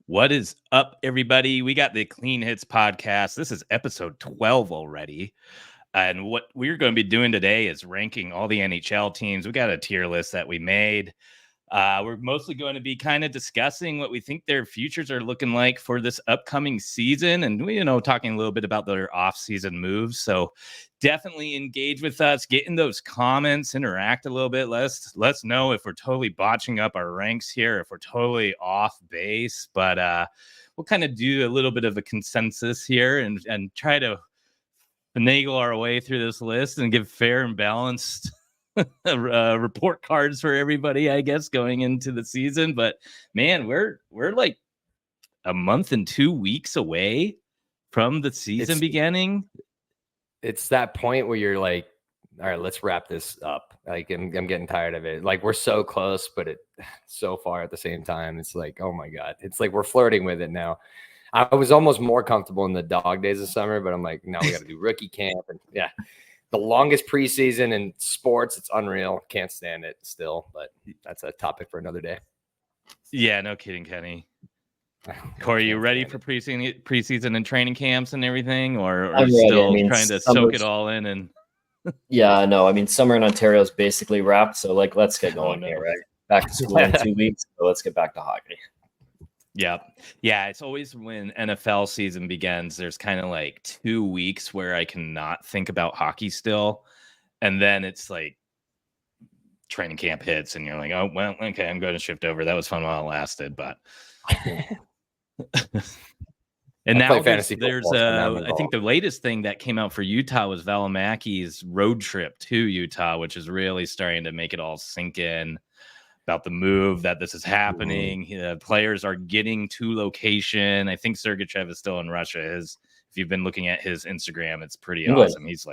What is up, everybody? We got the Clean Hits podcast. This is episode 12 already. And what we're going to be doing today is ranking all the NHL teams. We got a tier list that we made. We're mostly going to be kind of discussing what we think their futures are looking like for this upcoming season. And we, talking a little bit about their off-season moves. So definitely engage with us, get in those comments, interact a little bit. Let's know if we're totally botching up our ranks here, if we're totally off base. But we'll kind of do a little bit of a consensus here and try to finagle our way through this list and give fair and balanced report cards for everybody, I guess, going into the season. But man, we're like a month and 2 weeks away from the season beginning. It's that point where you're like, all right, let's wrap this up. Like, I'm getting tired of it. Like, we're so close, but so far at the same time. It's like, oh my God. It's like we're flirting with it now. I was almost more comfortable in the dog days of summer, but I'm like, no, we got to do rookie camp. And yeah, the longest preseason in sports. It's unreal. Can't stand it still, but that's a topic for another day. Yeah, no kidding, Kenny. Corey, you ready for preseason and training camps and everything, or still trying to soak it all in? And yeah, no, I mean, summer in Ontario is basically wrapped. So like, let's get going here, right? Back to school in 2 weeks. So let's get back to hockey. Yeah. It's always when NFL season begins, there's kind of like 2 weeks where I cannot think about hockey still. And then it's like training camp hits and you're like, oh, well, okay, I'm going to shift over. That was fun while it lasted. But and now there's I think the latest thing that came out for Utah was Valimaki's road trip to Utah, which is really starting to make it all sink in. About the move that this is happening. Players are getting to location. I think Sergachev is still in Russia. If you've been looking at his Instagram, it's pretty awesome. He's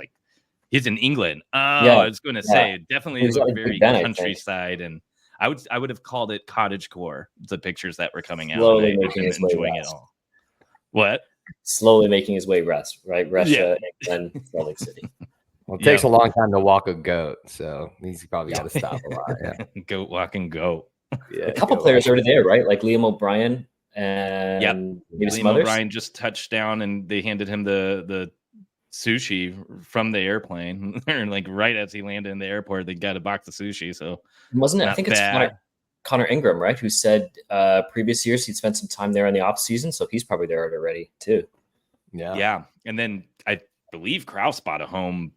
in England. I was going to say definitely look very countryside, and I would have called it cottagecore. The pictures that were coming out, slowly making his way enjoying it all. What? Slowly making his way west, right? Russia, England, Salt Lake City. Well, it takes a long time to walk a goat, so he's probably got to stop a lot. Yeah. Goat walking goat. Yeah, a couple players already there, right? Like Liam O'Brien and maybe some others. O'Brien just touched down, and they handed him the sushi from the airplane, or like right as he landed in the airport, they got a box of sushi. So wasn't it? I think it's Connor Ingram, right? Who said previous years he'd spent some time there in the off season, so he's probably there already too. Yeah, and then I believe Krause bought a home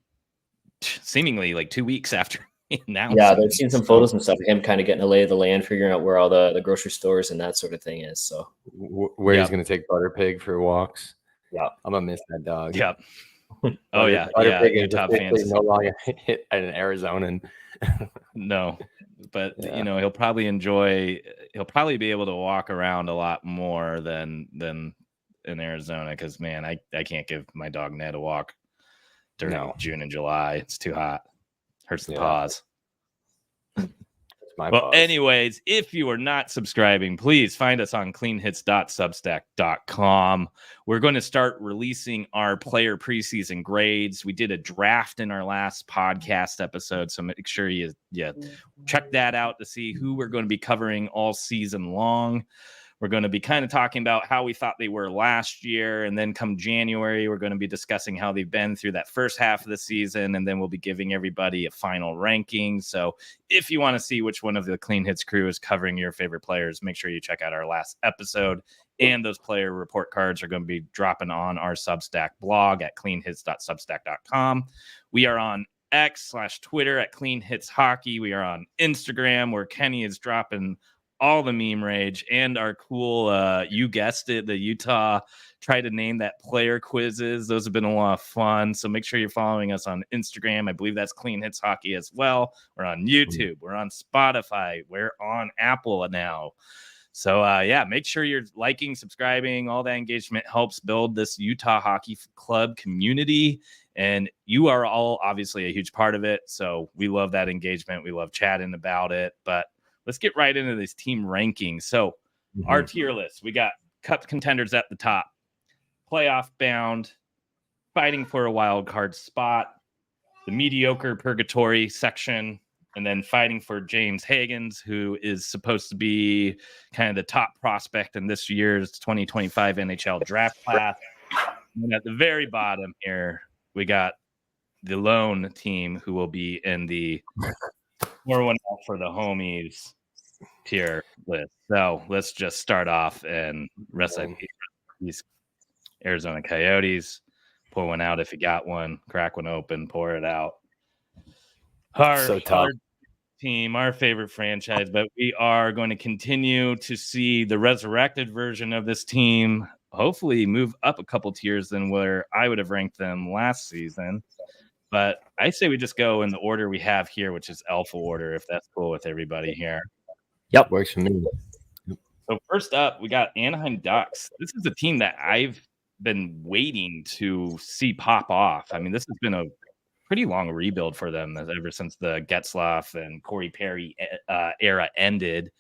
seemingly like 2 weeks after he announced. Yeah, they've seen some photos and stuff of him kind of getting a lay of the land, figuring out where all the grocery stores and that sort of thing is. So where he's going to take Butterpig for walks. Yeah, I'm gonna miss that dog. Yep. Oh yeah, Butterpig top fans no longer hit an Arizonan. No, but he'll probably He'll probably be able to walk around a lot more than in Arizona, because man, I can't give my dog Ned a walk during June and July. It's too hot. Hurts the paws. Anyways, if you are not subscribing, please find us on cleanhits.substack.com. We're going to start releasing our player preseason grades. We did a draft in our last podcast episode, so make sure you check that out to see who we're going to be covering all season long. We're going to be kind of talking about how we thought they were last year. And then come January, we're going to be discussing how they've been through that first half of the season. And then we'll be giving everybody a final ranking. So if you want to see which one of the Clean Hits crew is covering your favorite players, make sure you check out our last episode. And those player report cards are going to be dropping on our Substack blog at cleanhits.substack.com. We are on X/Twitter at Clean Hits Hockey. We are on Instagram, where Kenny is dropping all the meme rage and our cool, you guessed it, the Utah try to name that player quizzes. Those have been a lot of fun. So make sure you're following us on Instagram. I believe that's Clean Hits Hockey as well. We're on YouTube. We're on Spotify. We're on Apple now. So make sure you're liking, subscribing. All that engagement helps build this Utah Hockey Club community. And you are all obviously a huge part of it. So we love that engagement. We love chatting about it. But let's get right into this team rankings. So our tier list, we got Cup Contenders at the top, playoff bound, fighting for a wild card spot, the mediocre purgatory section, And then fighting for James Hagen, who is supposed to be kind of the top prospect in this year's 2025 NHL draft class. And at the very bottom here, we got the lone team who will be in the 4-1 for the homies tier list. So let's just start off and rest of these Arizona Coyotes. Pour one out if you got one. Crack one open. Pour it out. So tough. Our team, our favorite franchise, but we are going to continue to see the resurrected version of this team hopefully move up a couple tiers than where I would have ranked them last season. But I say we just go in the order we have here, which is alpha order, if that's cool with everybody here. Yep, works for me. So first up, we got Anaheim Ducks. This is a team that I've been waiting to see pop off. I mean, this has been a pretty long rebuild for them ever since the Getzlaf and Corey Perry era ended.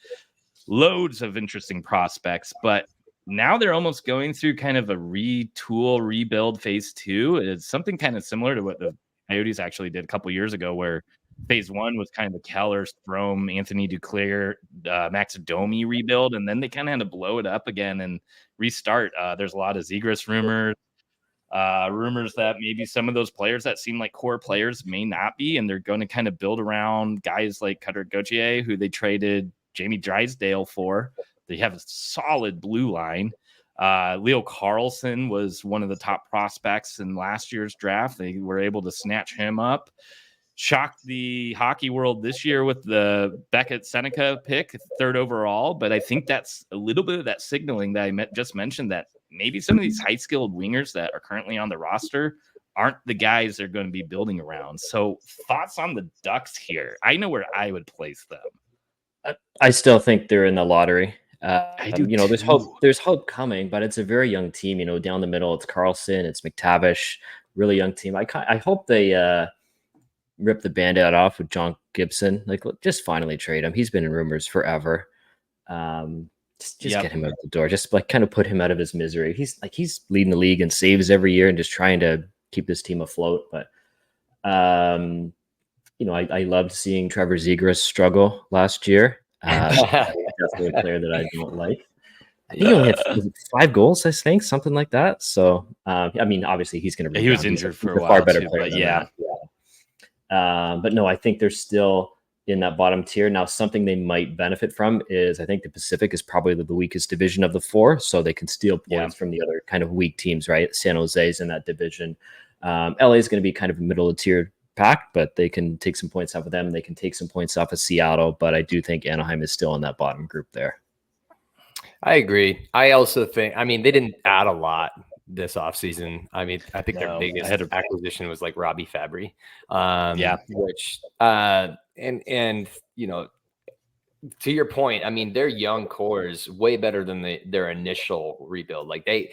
Loads of interesting prospects, but now they're almost going through kind of a retool, rebuild phase 2. It's something kind of similar to what the Coyotes actually did a couple years ago, where phase 1 was kind of the Keller, Strome, Anthony Duclair, Max Domi rebuild, and then they kind of had to blow it up again and restart. There's a lot of Zegras rumors that maybe some of those players that seem like core players may not be, and they're going to kind of build around guys like Cutter Gauthier, who they traded Jamie Drysdale for. They have a solid blue line. Leo Carlson was one of the top prospects in last year's draft. They were able to snatch him up. Shocked the hockey world this year with the Beckett Seneca pick, 3rd overall. But I think that's a little bit of that signaling that I just mentioned, that maybe some of these high-skilled wingers that are currently on the roster aren't the guys they're going to be building around. So thoughts on the Ducks here? I know where I would place them. I still think they're in the lottery. I do. There's hope coming, but it's a very young team. Down the middle, it's Carlson, it's McTavish, really young team. I hope they rip the Band-Aid off with John Gibson. Like, just finally trade him. He's been in rumors forever. Just get him out the door. Just like kind of put him out of his misery. He's leading the league in saves every year and just trying to keep this team afloat. But I loved seeing Trevor Zegras struggle last year. Definitely a player that I don't like. I think he only had 5 goals, I think, something like that. So, obviously he's going to. He was injured for a while. Far better too, player, but yeah. But no, I think they're still in that bottom tier. Now, something they might benefit from is I think the Pacific is probably the weakest division of the 4, so they can steal points from the other kind of weak teams, right? San Jose's in that division. LA is going to be kind of a middle of tier pack, but they can take some points off of them. They can take some points off of Seattle, but I do think Anaheim is still in that bottom group there. I agree. I also think, they didn't add a lot this offseason. I think their biggest acquisition was like Robbie Fabry. Which and to your point, their young core is way better than their initial rebuild. Like they,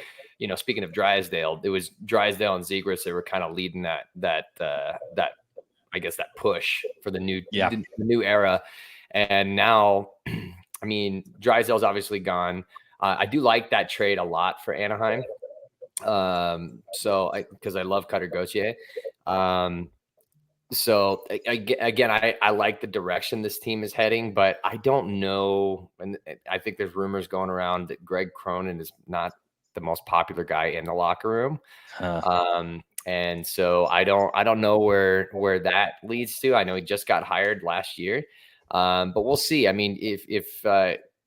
speaking of Drysdale, it was Drysdale and Zegras that were kind of leading that I guess that push for the new era. And now, Drysdale's obviously gone. I do like that trade a lot for Anaheim. Because I love Cutter Gauthier. So I like the direction this team is heading, but I don't know. And I think there's rumors going around that Greg Cronin is not the most popular guy in the locker room. And so I don't know where that leads to. I know he just got hired last year. But we'll see.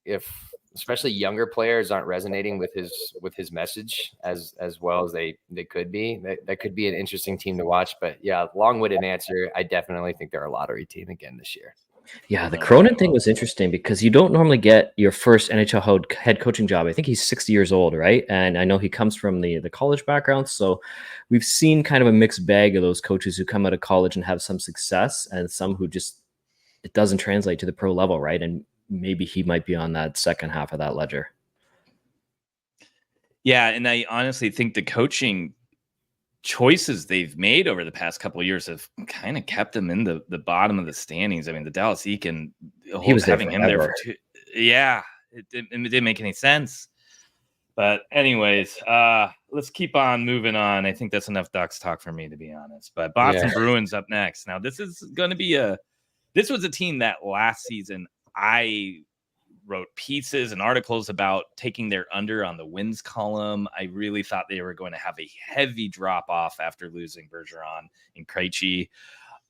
If especially younger players aren't resonating with his message as well as they could be, that could be an interesting team to watch. But yeah, long-winded answer. I definitely think they're a lottery team again this year. Yeah, the Cronin thing was interesting because you don't normally get your first NHL head coaching job. I think he's 60 years old, right? And I know he comes from the college background. So we've seen kind of a mixed bag of those coaches who come out of college and have some success and some who just, it doesn't translate to the pro level, right? And maybe he might be on that second half of that ledger. Yeah, and I honestly think the coaching choices they've made over the past couple of years have kind of kept them in the bottom of the standings. The Dallas Eakin, he was having him there for 2. Yeah, it didn't make any sense. But anyways, let's keep on moving on. I think that's enough Ducks talk for me, to be honest. But Boston Bruins up next. Now, this is going to be a this was a team that last season I wrote pieces and articles about taking their under on the wins column. I really thought they were going to have a heavy drop off after losing Bergeron and Krejci.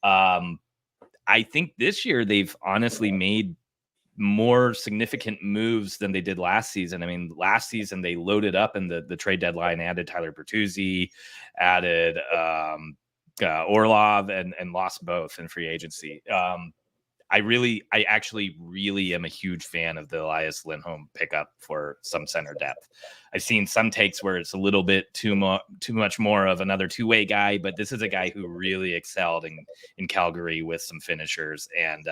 I think this year they've honestly made more significant moves than they did last season. I mean, last season they loaded up in the trade deadline, added Tyler Bertuzzi, added Orlov, and lost both in free agency. I actually really am a huge fan of the Elias Lindholm pickup for some center depth. I've seen some takes where it's a little bit too much more of another two-way guy, but this is a guy who really excelled in Calgary with some finishers. And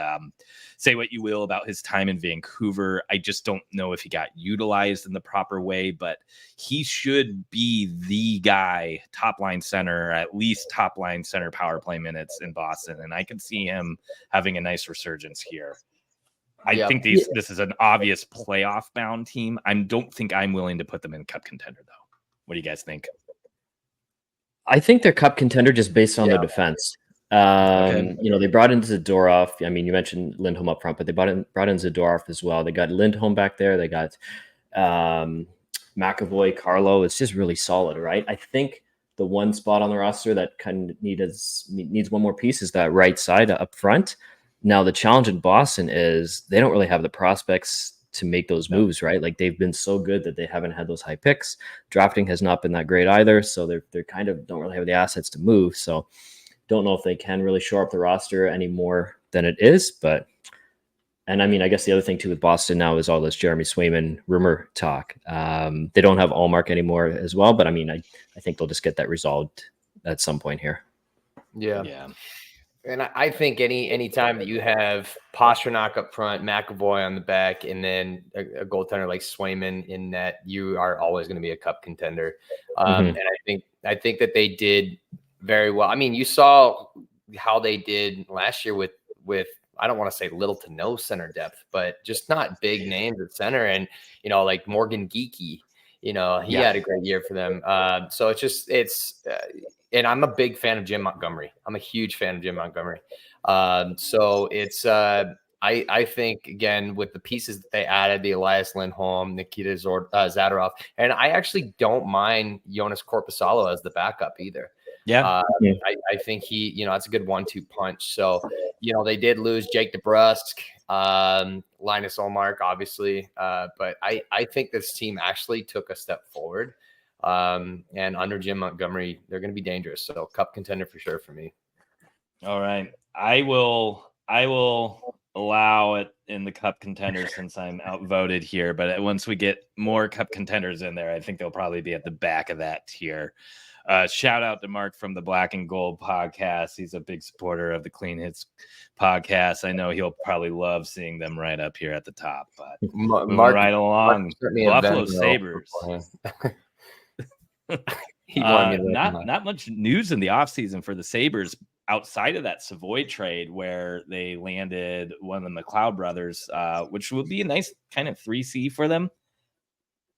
say what you will about his time in Vancouver, I just don't know if he got utilized in the proper way, but he should be the guy, top-line center, at least top-line center power play minutes in Boston. And I can see him having a nice resurgence here. I think this is an obvious playoff-bound team. I don't think I'm willing to put them in Cup contender, though. What do you guys think? I think they're Cup contender just based on their defense. Okay. They brought in Zadorov. I mean, you mentioned Lindholm up front, but they brought in Zadorov as well. They got Lindholm back there. They got McAvoy, Carlo. It's just really solid, right? I think the one spot on the roster that kind of needs one more piece is that right side up front. Now, the challenge in Boston is they don't really have the prospects to make those moves, right? Like, they've been so good that they haven't had those high picks. Drafting has not been that great either, so they're kind of don't really have the assets to move. So don't know if they can really shore up the roster any more than it is. And I mean, I guess the other thing too with Boston now is all this Jeremy Swayman rumor talk. They don't have Allmark anymore as well, but I mean, I think they'll just get that resolved at some point here. Yeah. And I think any time that you have Pastrnak up front, McAvoy on the back, and then a goaltender like Swayman in net, you are always going to be a Cup contender. And I think that they did very well. I mean, you saw how they did last year with I don't want to say little to no center depth, but just not big names at center. And like Morgan Geekie, he had a great year for them. So and I'm a big fan of Jim Montgomery. I'm a huge fan of Jim Montgomery. So it's I think, again, with the pieces that they added, the Elias Lindholm, Nikita Zadorov, and I actually don't mind Jonas Korpisalo as the backup either. I think he, it's a good 1-2 punch. So, they did lose Jake DeBrusk, Linus Ullmark, obviously. But I think this team actually took a step forward. And under Jim Montgomery, they're going to be dangerous. So Cup contender for sure for me. All right. I will allow it in the Cup contenders since I'm outvoted here. But once we get more Cup contenders in there, I think they'll probably be at the back of that tier. Shout out to Mark from the Black and Gold podcast. He's a big supporter of the Clean Hits podcast. I know he'll probably love seeing them right up here at the top. But Mark, right along, Buffalo Sabres. Not much news in the offseason for the Sabres outside of that Savoy trade where they landed one of the McLeod brothers, which would be a nice kind of 3C for them.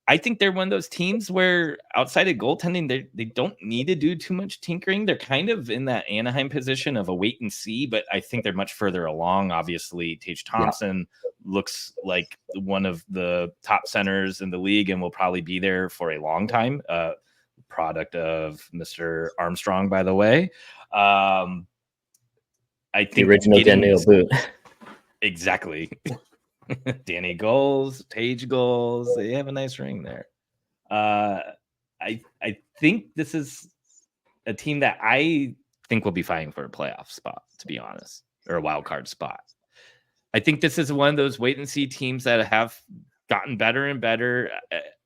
I think they're one of those teams where outside of goaltending, they don't need to do too much tinkering. They're kind of in that Anaheim position of a wait and see, but I think they're much further along. Obviously, Tage Thompson looks like one of the top centers in the league and will probably be there for a long time. Product of Mr. Armstrong, by the way. I think the original Daniel Boot. Exactly. Danny goals, Tage goals. They have a nice ring there. I think this is a team that I think will be fighting for a playoff spot, to be honest, or a wild card spot. I think this is one of those wait and see teams that have gotten better and better.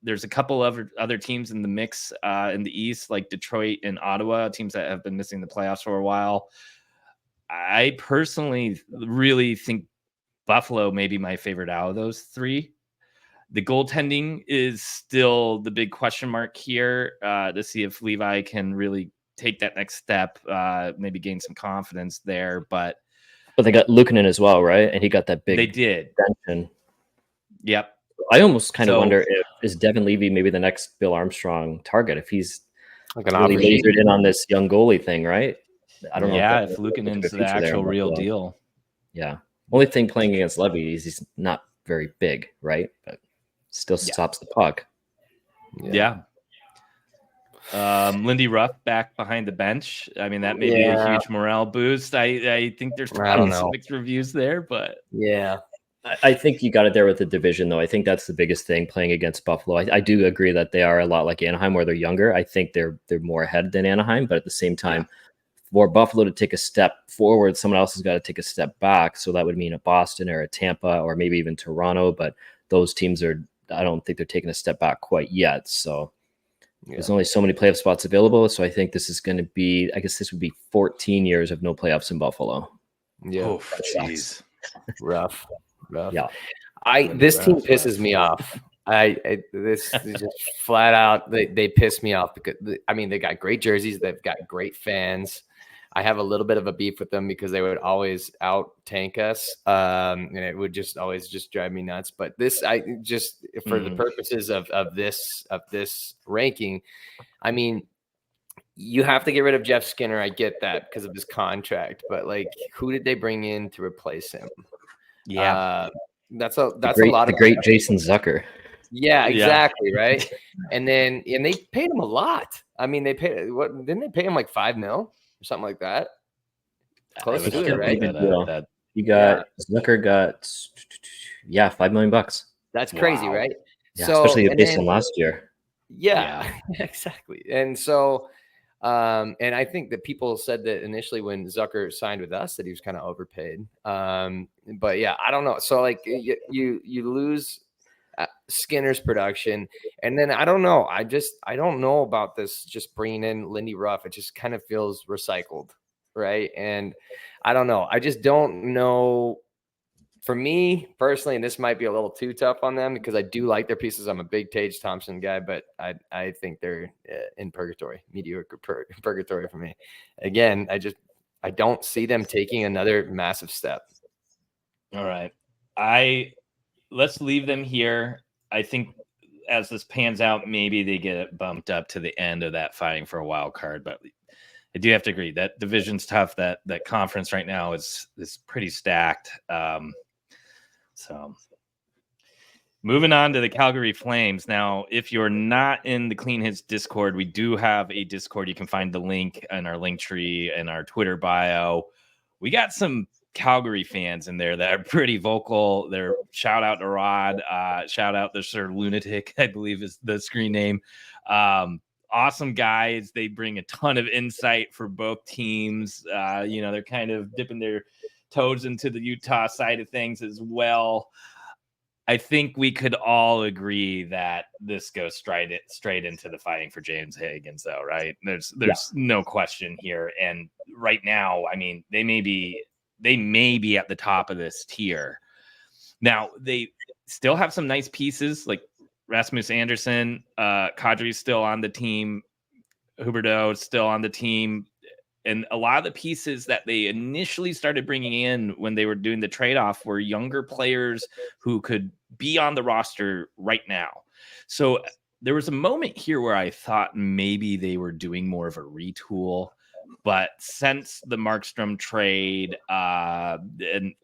There's a couple of other teams in the mix in the East, like Detroit and Ottawa, teams that have been missing the playoffs for a while. I personally really think Buffalo may be my favorite out of those three. The goaltending is still the big question mark here to see if Levi can really take that next step, maybe gain some confidence there. But they got Luukkonen as well, right? And he got that big. They did. Extension. Yep. I almost kind of wonder if is Devin Levy maybe the next Bill Armstrong target if he's like really lasered in on this young goalie thing, right? I don't know. Yeah, if Luukkonen's the actual real deal. Yeah. Only thing playing against Levy is he's not very big, right? But still stops the puck. Yeah. Lindy Ruff back behind the bench. I mean, that may be a huge morale boost. I think there's probably some mixed reviews there, but I think you got it there with the division, though. I think that's the biggest thing playing against Buffalo. I do agree that they are a lot like Anaheim, where they're younger. I think they're more ahead than Anaheim, but at the same time, for Buffalo to take a step forward, someone else has got to take a step back. So that would mean a Boston or a Tampa or maybe even Toronto. But those teams I don't think they're taking a step back quite yet. So there's only so many playoff spots available. So I think this is going to be, I guess this would be 14 years of no playoffs in Buffalo. Yeah. Oh, jeez. Rough. Yeah. This team pisses me off. This is just flat out. They piss me off because they got great jerseys. They've got great fans. I have a little bit of a beef with them because they would always out tank us, and it would just always drive me nuts. But this, for the purposes of this ranking, I mean, you have to get rid of Jeff Skinner. I get that because of his contract, but like, who did they bring in to replace him? Yeah, that's a lot of the great Jason Zucker. Yeah, exactly. Right. And they paid him a lot. I mean, didn't they pay him like $5 million or something like that? Close to it, right? Zucker got $5 million. That's crazy, right? Yeah, so, especially based on last year. Yeah, exactly. And so and I think that people said that initially when Zucker signed with us that he was kind of overpaid. But yeah, I don't know. So like you lose Skinner's production, and then I don't know. I don't know about this. Just bringing in Lindy Ruff, it just kind of feels recycled, right? And I don't know. I just don't know. For me personally, and this might be a little too tough on them because I do like their pieces. I'm a big Tage Thompson guy, but I think they're in purgatory, mediocre purgatory for me. Again, I don't see them taking another massive step. All right. Let's leave them here. I think as this pans out, maybe they get it bumped up to the end of that fighting for a wild card. But I do have to agree that division's tough. That conference right now is pretty stacked. So moving on to the Calgary Flames. Now, if you're not in the Clean Hits Discord, we do have a Discord. You can find the link in our link tree and our Twitter bio. We got some Calgary fans in there that are pretty vocal. They're shout out to Rod, shout out to Sir Lunatic, I believe is the screen name. Awesome guys. They bring a ton of insight for both teams. They're kind of dipping their toes into the Utah side of things as well. I think we could all agree that this goes straight into the fighting for James Hagen, though, right? There's no question here. And right now, I mean, they may be at the top of this tier. Now, they still have some nice pieces like Rasmus Andersson, Kadri's still on the team, Huberdeau still on the team. And a lot of the pieces that they initially started bringing in when they were doing the trade-off were younger players who could be on the roster right now. So there was a moment here where I thought maybe they were doing more of a retool. But since the Markstrom trade and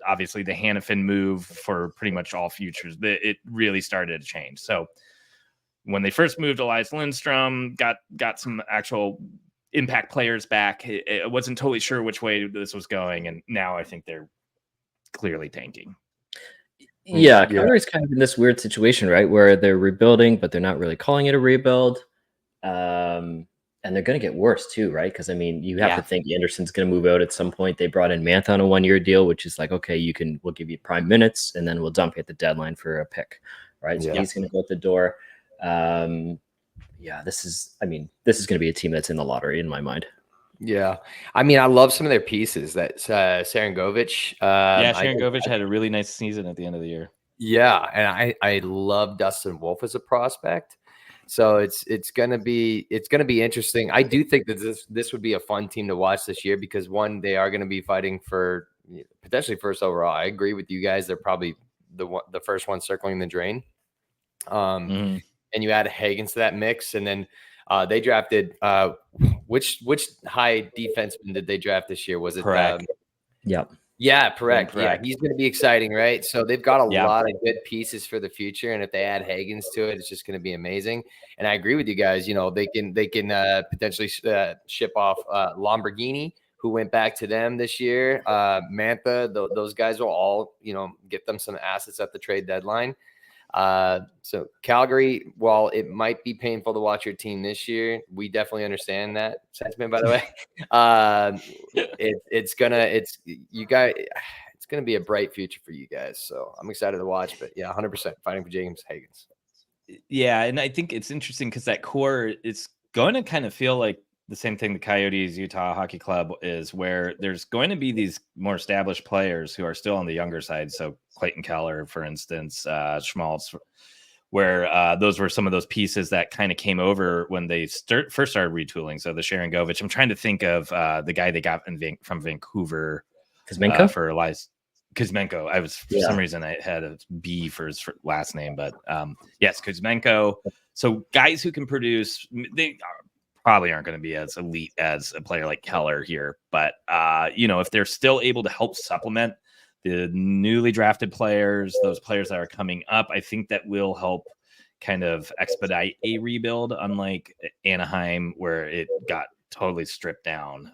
obviously the Hannafin move for pretty much all futures, it really started to change. So when they first moved Elias Lindstrom, got some actual impact players back. I wasn't totally sure which way this was going, and now I think they're clearly tanking. Yeah, Calgary's kind of in this weird situation, right, where they're rebuilding, but they're not really calling it a rebuild. And they're going to get worse too, right? Because I mean, you have to think Anderson's going to move out at some point. They brought in Mantha on a 1-year deal, which is like, okay, we'll give you prime minutes, and then we'll dump you at the deadline for a pick, right? So he's going to go out the door. This is going to be a team that's in the lottery in my mind. Yeah. I mean, I love some of their pieces. That Sarangovic. Sarangovic had a really nice season at the end of the year. Yeah. And I love Dustin Wolf as a prospect. So it's gonna be interesting. I do think that this would be a fun team to watch this year because one, they are going to be fighting for potentially first overall. I agree with you guys. They're probably the first one circling the drain. And you add Hagen to that mix, and then they drafted which high defenseman did they draft this year? Was it Yep. Yeah, correct. Correct. Yeah, he's going to be exciting, right? So they've got a Yeah. lot of good pieces for the future, and if they add Hagens to it, it's just going to be amazing. And I agree with you guys. You know, they can potentially ship off Lamborghini, who went back to them this year. Mantha, those guys will all, you know, get them some assets at the trade deadline. So Calgary, while it might be painful to watch your team this year, we definitely understand that sentiment, by the way. It's gonna be a bright future for you guys. So I'm excited to watch, but yeah, 100% fighting for James Hagens. Yeah, and I think it's interesting because that core, it's going to kind of feel like the same thing the Coyotes Utah Hockey Club is, where there's going to be these more established players who are still on the younger side. So Clayton Keller, for instance, Schmaltz, where those were some of those pieces that kind of came over when they first started retooling. So the Sharon Govich, I'm trying to think of the guy they got from Vancouver for Elias Kuzmenko. I was, for some reason, I had a B for his last name, but yes, Kuzmenko. So guys who can produce, they probably aren't going to be as elite as a player like Keller here, but you know, if they're still able to help supplement the newly drafted players, those players that are coming up, I think that will help kind of expedite a rebuild, unlike Anaheim, where it got totally stripped down.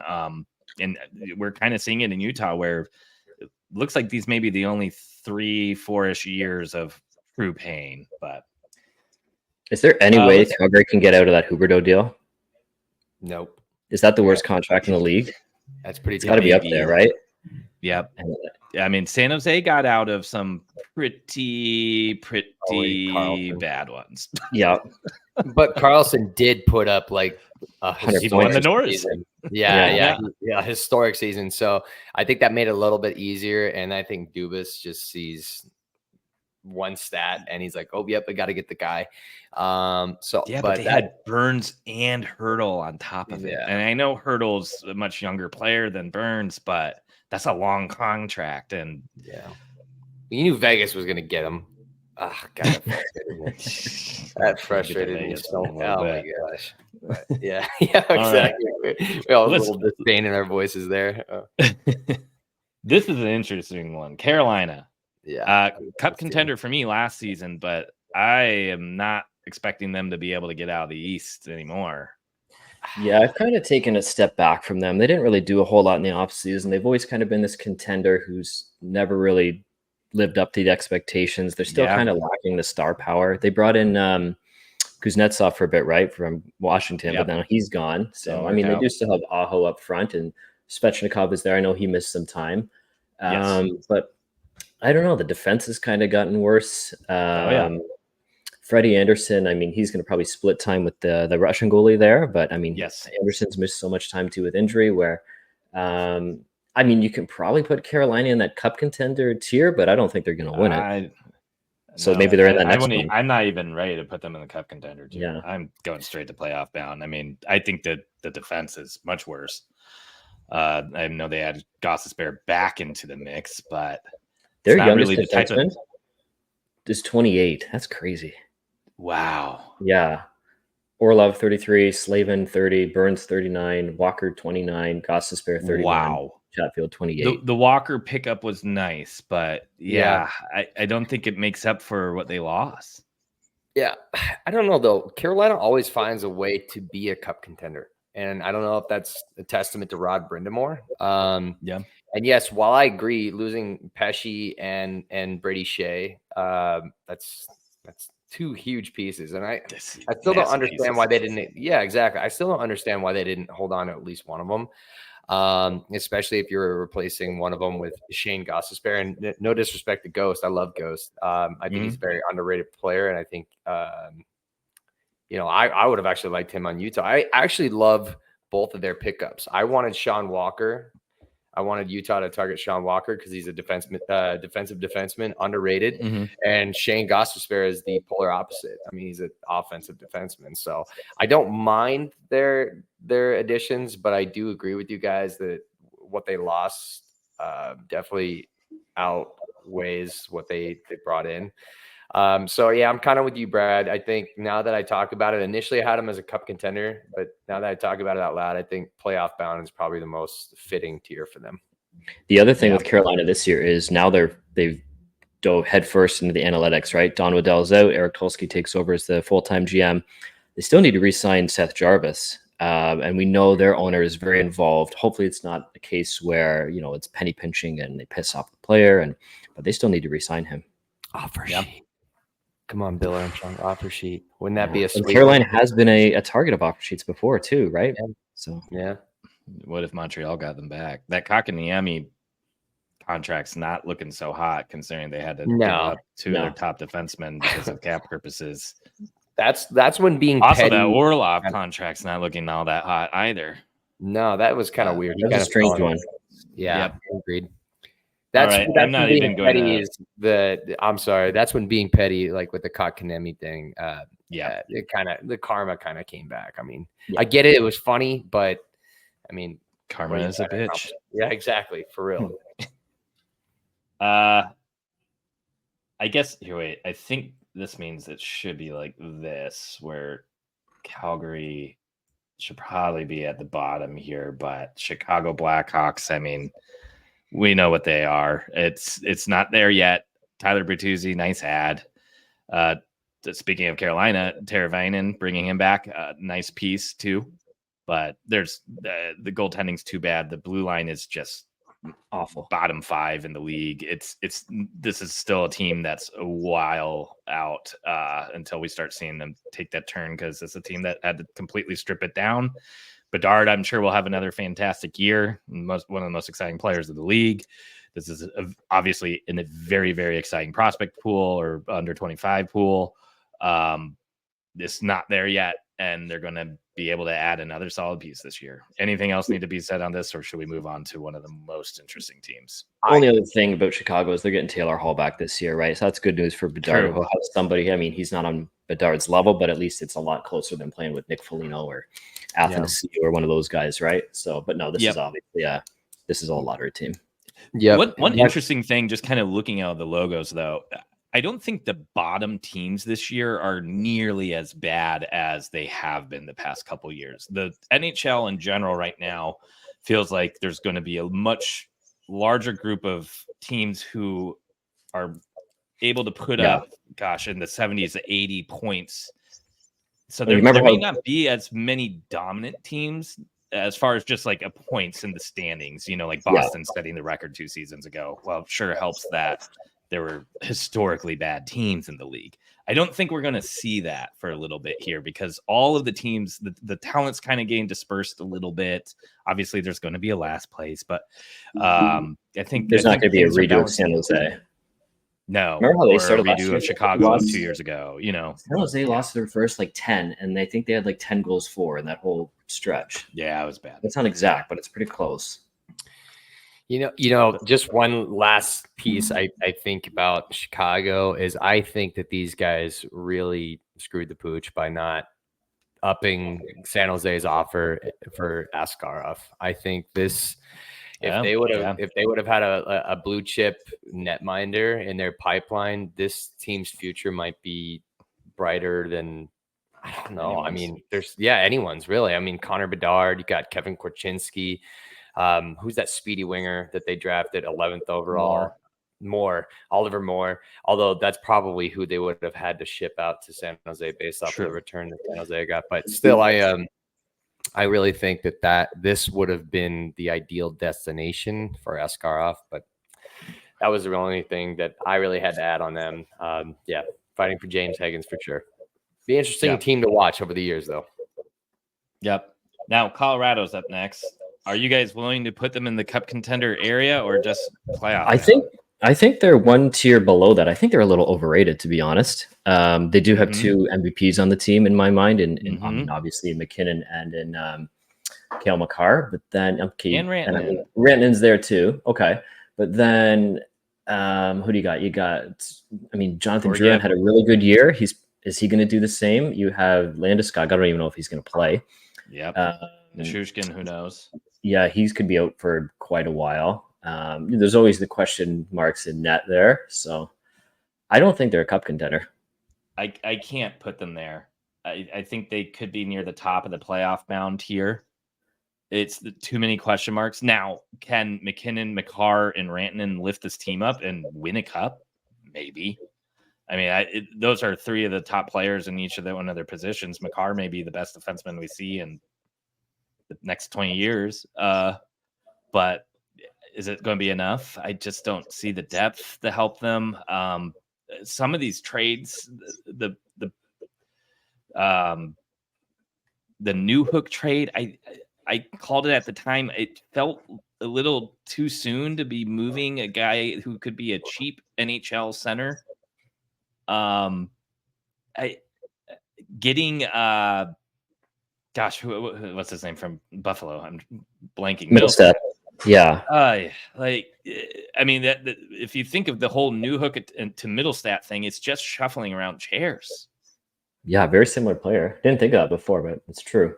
And we're kind of seeing it in Utah, where it looks like these may be the only 3-4-ish years of true pain. But is there any way Calgary can get out of that Huberdeau deal? Nope. Is that the worst contract in the league? That's pretty. It's got to be up there, right? Yep. I mean, San Jose got out of some pretty bad ones. Yeah. But Carlson did put up like he won the Norris. Yeah, historic season. So I think that made it a little bit easier. And I think Dubas just sees one stat and he's like, oh, yep, I got to get the guy. So yeah, but they had Burns and Hurdle on top of it. And I know Hurdle's a much younger player than Burns, but that's a long contract. And you knew Vegas was going to get him. Oh, God, that frustrated me so. Oh my gosh. But yeah, exactly. Right. We all have a little disdain in our voices there. This is an interesting one. Carolina. Yeah. Cup contender for me last season, but I am not expecting them to be able to get out of the East anymore. Yeah, I've kind of taken a step back from them. They didn't really do a whole lot in the offseason. They've always kind of been this contender who's never really lived up to the expectations. They're still kind of lacking the star power. They brought in Kuznetsov for a bit, right, from Washington, but now he's gone. So, I mean, they do still have Aho up front, and Svechnikov is there. I know he missed some time. But I don't know. The defense has kind of gotten worse. Freddie Anderson, I mean, he's going to probably split time with the Russian goalie there. But, I mean, Anderson's missed so much time, too, with injury where I mean, you can probably put Carolina in that cup contender tier, but I don't think they're going to win it. So maybe they're in that next one. I'm not even ready to put them in the cup contender tier. Yeah. I'm going straight to playoff bound. I mean, I think that the defense is much worse. I know they added Gossesbear back into the mix, but their youngest really defenseman is 28. That's crazy. Wow. Yeah. Orlov 33, Slavin 30, Burns 39, Walker 29, Gossesbear 31. Wow. Chatfield 28. The Walker pickup was nice, but I don't think it makes up for what they lost. Yeah. I don't know, though. Carolina always finds a way to be a cup contender. And I don't know if that's a testament to Rod Brindamore. And yes, while I agree, losing Pesci and Brady Shea, that's two huge pieces. And I still don't understand why they didn't. Yeah, exactly. I still don't understand why they didn't hold on to at least one of them. Especially if you're replacing one of them with Shane Gossesbear. And no disrespect to Ghost. I love Ghost. I think he's a very underrated player. And I think, I would have actually liked him on Utah. I actually love both of their pickups. I wanted Sean Walker. I wanted Utah to target Sean Walker because he's a defensive defenseman, underrated. And Shane Gossesbear is the polar opposite. I mean, he's an offensive defenseman. So I don't mind their additions, but I do agree with you guys that what they lost definitely outweighs what they brought in. So yeah, I'm kind of with you, Brad. I think now that I talk about it, initially I had them as a cup contender, but now that I talk about it out loud, I think playoff bound is probably the most fitting tier for them. The other thing with Carolina this year is now they've dove headfirst into the analytics, right? Don Waddell's out. Eric Tulsky takes over as the full-time GM. They still need to re-sign Seth Jarvis. And we know their owner is very involved. Hopefully it's not a case where, it's penny pinching and they piss off the player, but they still need to re-sign him. Offer sheet. Come on, Bill Armstrong, offer sheet. Wouldn't that be a sweet Carolina has been a target of offer sheets before too, right? Yeah. So yeah. What if Montreal got them back? That Kotkaniemi contract's not looking so hot, considering they had to give up two of their top defensemen because of cap purposes. That's when being also petty. That Orlov contract's not looking all that hot either. No, that was kind of weird. That was a strange one. Yeah, agreed. That's right. I'm not even going to. I'm sorry. That's when being petty, like with the Kotkaniemi thing. The karma kind of came back. I mean, I get it. It was funny, but I mean, karma is a bitch. Yeah, exactly. For real. I guess here. Wait. I think this means it should be like this, where Calgary should probably be at the bottom here, but Chicago Blackhawks, I mean, we know what they are. It's not there yet. Tyler Bertuzzi, nice ad. Speaking of Carolina, Teravainen, bringing him back, nice piece too. But there's the goaltending's too bad. The blue line is just awful. Bottom 5 in the league. This is still a team that's a while out until we start seeing them take that turn, because it's a team that had to completely strip it down. Bedard, I'm sure, will have another fantastic year. One of the most exciting players of the league. This is obviously in a very, very exciting prospect pool or under 25 pool. It's not there yet, and they're going to be able to add another solid piece this year. Anything else need to be said on this, or should we move on to one of the most interesting teams? Only other thing about Chicago is they're getting Taylor Hall back this year, right? So that's good news for Bedard. Who has somebody, I mean, he's not on Bedard's level, but at least it's a lot closer than playing with Nick Foligno or Athanasiou or one of those guys, right? So, but no, this is obviously, this is all a lottery team. Yeah. One interesting thing, just kind of looking at the logos, though, I don't think the bottom teams this year are nearly as bad as they have been the past couple years. The NHL in general right now feels like there's going to be a much larger group of teams who are able to put up, in the 70s to 80 points. So there may not be as many dominant teams as far as just like a points in the standings, like Boston setting the record 2 seasons ago. Well, sure helps that there were historically bad teams in the league. I don't think we're going to see that for a little bit here, because all of the teams, the talent's kind of getting dispersed a little bit. Obviously, there's going to be a last place, but I think there's not going to be a redo of San Jose. No. Remember how they started a redo of Chicago 2 years ago? San Jose lost their first 10, and I think they had 10 goals for in that whole stretch. Yeah, it was bad. It's not exact, but it's pretty close. Just one last piece I think about Chicago is I think that these guys really screwed the pooch by not upping San Jose's offer for Askarov. I think if they would have had a blue chip netminder in their pipeline, this team's future might be brighter than, I don't know. Anyone's. I mean, anyone's really. I mean, Connor Bedard, you got Kevin Korchinski. Who's that speedy winger that they drafted 11th overall? Oliver Moore. Although that's probably who they would have had to ship out to San Jose based off of the return that San Jose got. But still, I really think that this would have been the ideal destination for Askarov. But that was the only thing that I really had to add on them. Fighting for James Hagen for sure. Be an interesting team to watch over the years, though. Yep. Now Colorado's up next. Are you guys willing to put them in the Cup contender area or just playoff? I think they're one tier below that. I think they're a little overrated, to be honest. They do have 2 MVPs on the team in my mind, and obviously McKinnon and in Cale Makar. But then and Rantanen. Rantanen's there too. Okay, but then who do you got? You got, Jonathan Drouin had a really good year. Is he going to do the same? You have Landeskog. I don't even know if he's going to play. Yep. Nichushkin, who knows? Yeah, he could be out for quite a while. There's always the question marks in net there. So I don't think they're a Cup contender. I can't put them there. I think they could be near the top of the playoff bound here. it's too many question marks. Now, can McKinnon, McCarr, and Rantanen lift this team up and win a cup? Maybe. I mean, those are three of the top players in each of one of their positions. McCarr may be the best defenseman we see in the next 20 years. But is it going to be enough? I just don't see the depth to help them. Some of these trades, the new Hook trade, I called it at the time. It felt a little too soon to be moving a guy who could be a cheap NHL center. Getting what's his name from Buffalo? I'm blanking. Middlestat. Yeah. I mean, that if you think of the whole new Hook to Middlestat thing, it's just shuffling around chairs. Yeah, very similar player. Didn't think of that before, but it's true.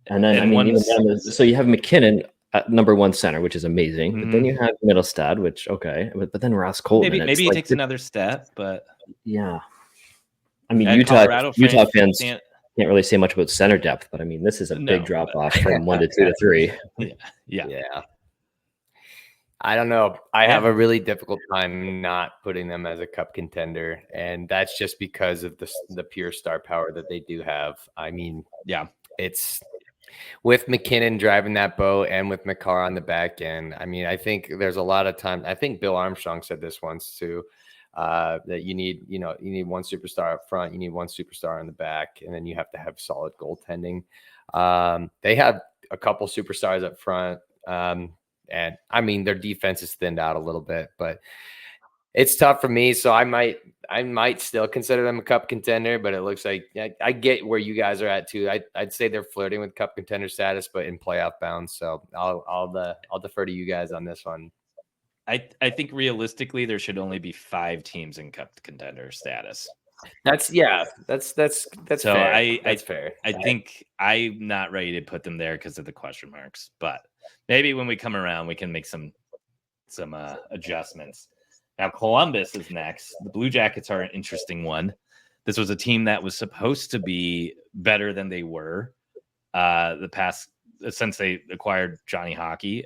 And then so you have McKinnon at number one center, which is amazing. But then you have Middlestat, which but then Ross Colton. Maybe he takes another step, but yeah. I mean, Utah fans can't really say much about center depth, but I mean, this is a big drop off from 1 to 2 to 3. Yeah. I don't know. I have a really difficult time not putting them as a cup contender, and that's just because of the pure star power that they do have. I mean, it's with McKinnon driving that boat and with McCarr on the back end. I mean, I think there's a lot of time. I think Bill Armstrong said this once too, that you need one superstar up front, you need one superstar on the back, and then you have to have solid goaltending. They have a couple superstars up front. And I mean, their defense is thinned out a little bit, but it's tough for me. So I might still consider them a cup contender, but it looks like I get where you guys are at too. I'd say they're flirting with cup contender status, but in playoff bounds. So I'll defer to you guys on this one. I think realistically there should only be 5 teams in cup contender status. That's fair. That's fair. I think I'm not ready to put them there because of the question marks, but maybe when we come around, we can make some adjustments. Now, Columbus is next. The Blue Jackets are an interesting one. This was a team that was supposed to be better than they were since they acquired Johnny Hockey,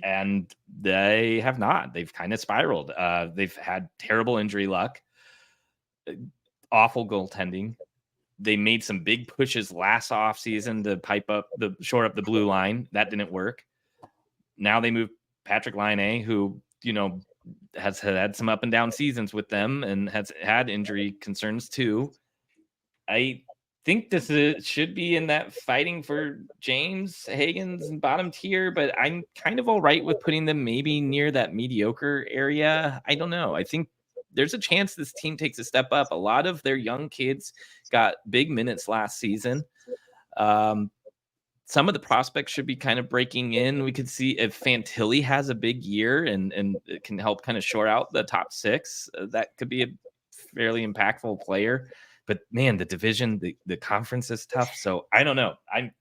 and they have not. They've kind of spiraled. They've had terrible injury luck, awful goaltending. They made some big pushes last offseason to shore up the blue line. That didn't work. Now they moved Patrick Laine, who, has had some up and down seasons with them and has had injury concerns too. I think this should be in that fighting for James Hagen's bottom tier, but I'm kind of all right with putting them maybe near that mediocre area. I don't know. I think there's a chance this team takes a step up. A lot of their young kids got big minutes last season. Some of the prospects should be kind of breaking in. We could see if Fantilli has a big year and it can help kind of short out the top 6. That could be a fairly impactful player. But man, the division, the conference is tough. So I don't know. I'm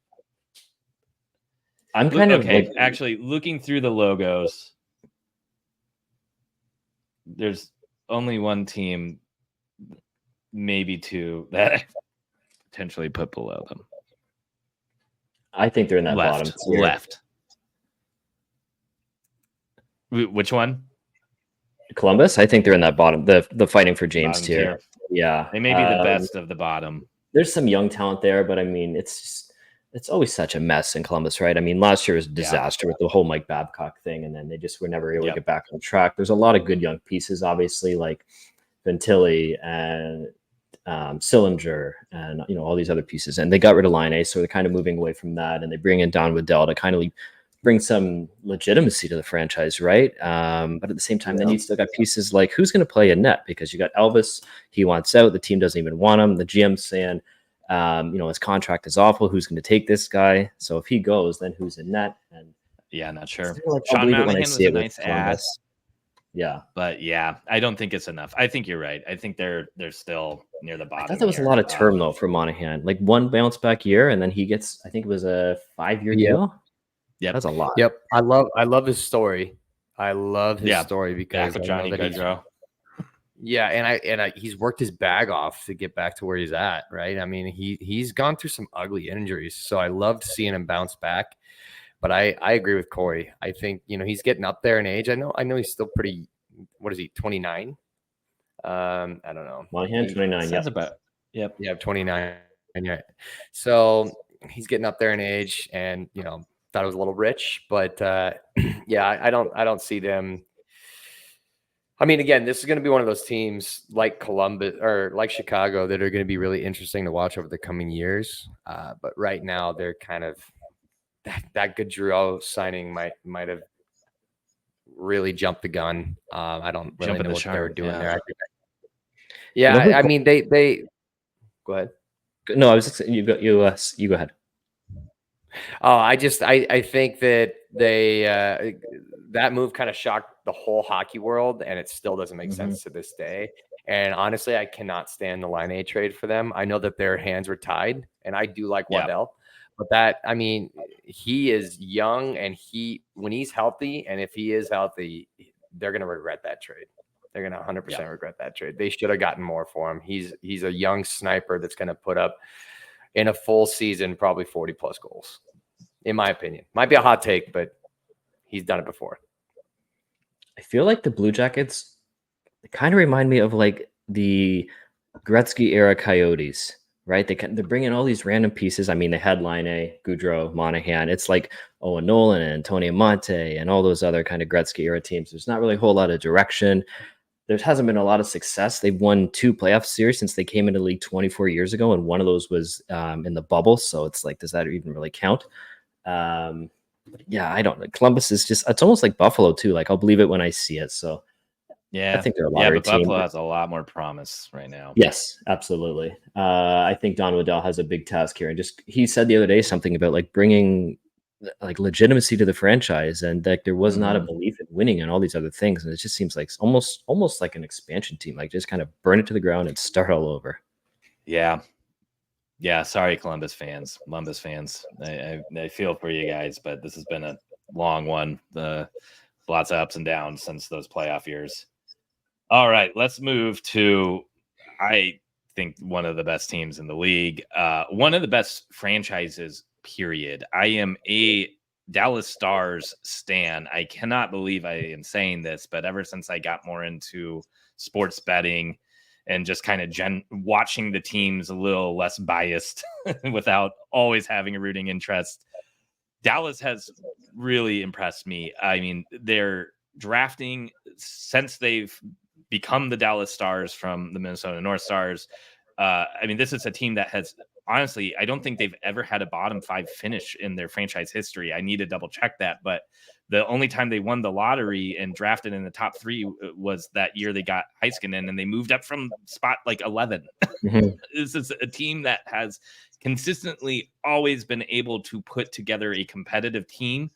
kind of okay. Actually, looking through the logos, there's only one team, maybe 2, that I potentially put below them. I think they're in that bottom tier. Left. Which one? Columbus. I think they're in that bottom. The fighting for James tier. Yeah, they may be the best of the bottom. There's some young talent there, but I mean, it's always such a mess in Columbus, right? I mean, last year was a disaster with the whole Mike Babcock thing, and then they just were never able to get back on track. There's a lot of good young pieces, obviously, like Fantilli and Sillinger and all these other pieces, and they got rid of Laine, so they're kind of moving away from that, and they bring in Don Waddell to kind of bring some legitimacy to the franchise, right? But at the same time, then you still got pieces like who's going to play in net, because you got Elvis, he wants out, the team doesn't even want him, the GM's saying his contract is awful, who's going to take this guy? So if he goes, then who's in net? And not sure. Sean Monahan was a nice add. Yeah, but I don't think it's enough. I think you're right. I think they're still near the bottom. I thought there was a lot of term though for Monahan, like one bounce back year, and then he gets, I think it was a 5-year deal. Yeah, that's a lot. Yep, I love his story. I love his story because Johnny Gaudreau. Yeah, and he's worked his bag off to get back to where he's at, right? I mean, he's gone through some ugly injuries, so I loved seeing him bounce back. But I agree with Corey. I think he's getting up there in age. I know he's still pretty. What is he? 29. I don't know. Monahan 29. Sounds about. Yep. Yeah, 29. Yeah. So he's getting up there in age, and thought it was a little rich, but yeah, I don't see them. I mean, again, this is going to be one of those teams like Columbus or like Chicago that are going to be really interesting to watch over the coming years. But right now, they're kind of that Gaudreau signing might have really jumped the gun. I don't really know what they were doing there. Yeah, I mean, they go ahead. No, I was just, you go ahead. Oh, I think that they that move kind of shocked the whole hockey world, and it still doesn't make sense to this day. And honestly, I cannot stand the Laine trade for them. I know that their hands were tied, and I do like Waddell, but he is young, and when he's healthy, and if he is healthy, they're going to regret that trade. They're going to 100% regret that trade. They should have gotten more for him. He's a young sniper that's going to put up in a full season probably 40 plus goals, in my opinion. Might be a hot take, but he's done it before. I feel like the Blue Jackets kind of remind me of like the Gretzky era Coyotes, right? They're bringing all these random pieces. I mean, they had Laine, Gaudreau, Monahan. It's like Owen Nolan and Tony Monte and all those other kind of Gretzky era teams. There's not really a whole lot of direction. There hasn't been a lot of success. They've won 2 playoff series since they came into the league 24 years ago, and one of those was in the bubble. So it's like, does that even really count? Yeah, I don't know. Columbus is just, it's almost like Buffalo too. Like, I'll believe it when I see it. So yeah, I think they're a lottery team. Buffalo has a lot more promise right now. Yes, absolutely. I think Don Waddell has a big task here. And he said the other day something about like bringing like legitimacy to the franchise, and like there was not a belief in winning and all these other things. And it just seems like almost like an expansion team, like just kind of burn it to the ground and start all over. Yeah. Yeah, sorry, Columbus fans. I feel for you guys, but this has been a long one. Lots of ups and downs since those playoff years. All right, let's move to, I think, one of the best teams in the league. One of the best franchises, period. I am a Dallas Stars stan. I cannot believe I am saying this, but ever since I got more into sports betting and just kind of watching the teams a little less biased without always having a rooting interest, Dallas has really impressed me. I mean, they're drafting since they've become the Dallas Stars from the Minnesota North Stars. I mean, this is a team that has, honestly, I don't think they've ever had a bottom 5 finish in their franchise history. I need to double check that, but the only time they won the lottery and drafted in the top 3 was that year they got Heiskanen, and they moved up from spot like 11. This is a team that has consistently always been able to put together a competitive team,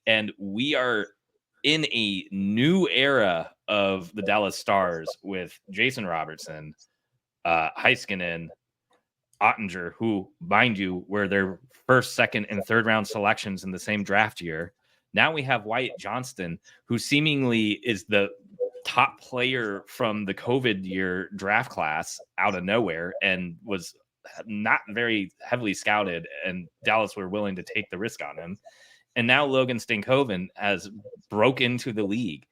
and we are in a new era of the Dallas Stars with Jason Robertson, Heiskanen, Ottinger, who, mind you, were their first, second, and third round selections in the same draft year. Now we have Wyatt Johnston, who seemingly is the top player from the COVID year draft class out of nowhere and was not very heavily scouted, and Dallas were willing to take the risk on him. And now Logan Stankoven has broke into the league.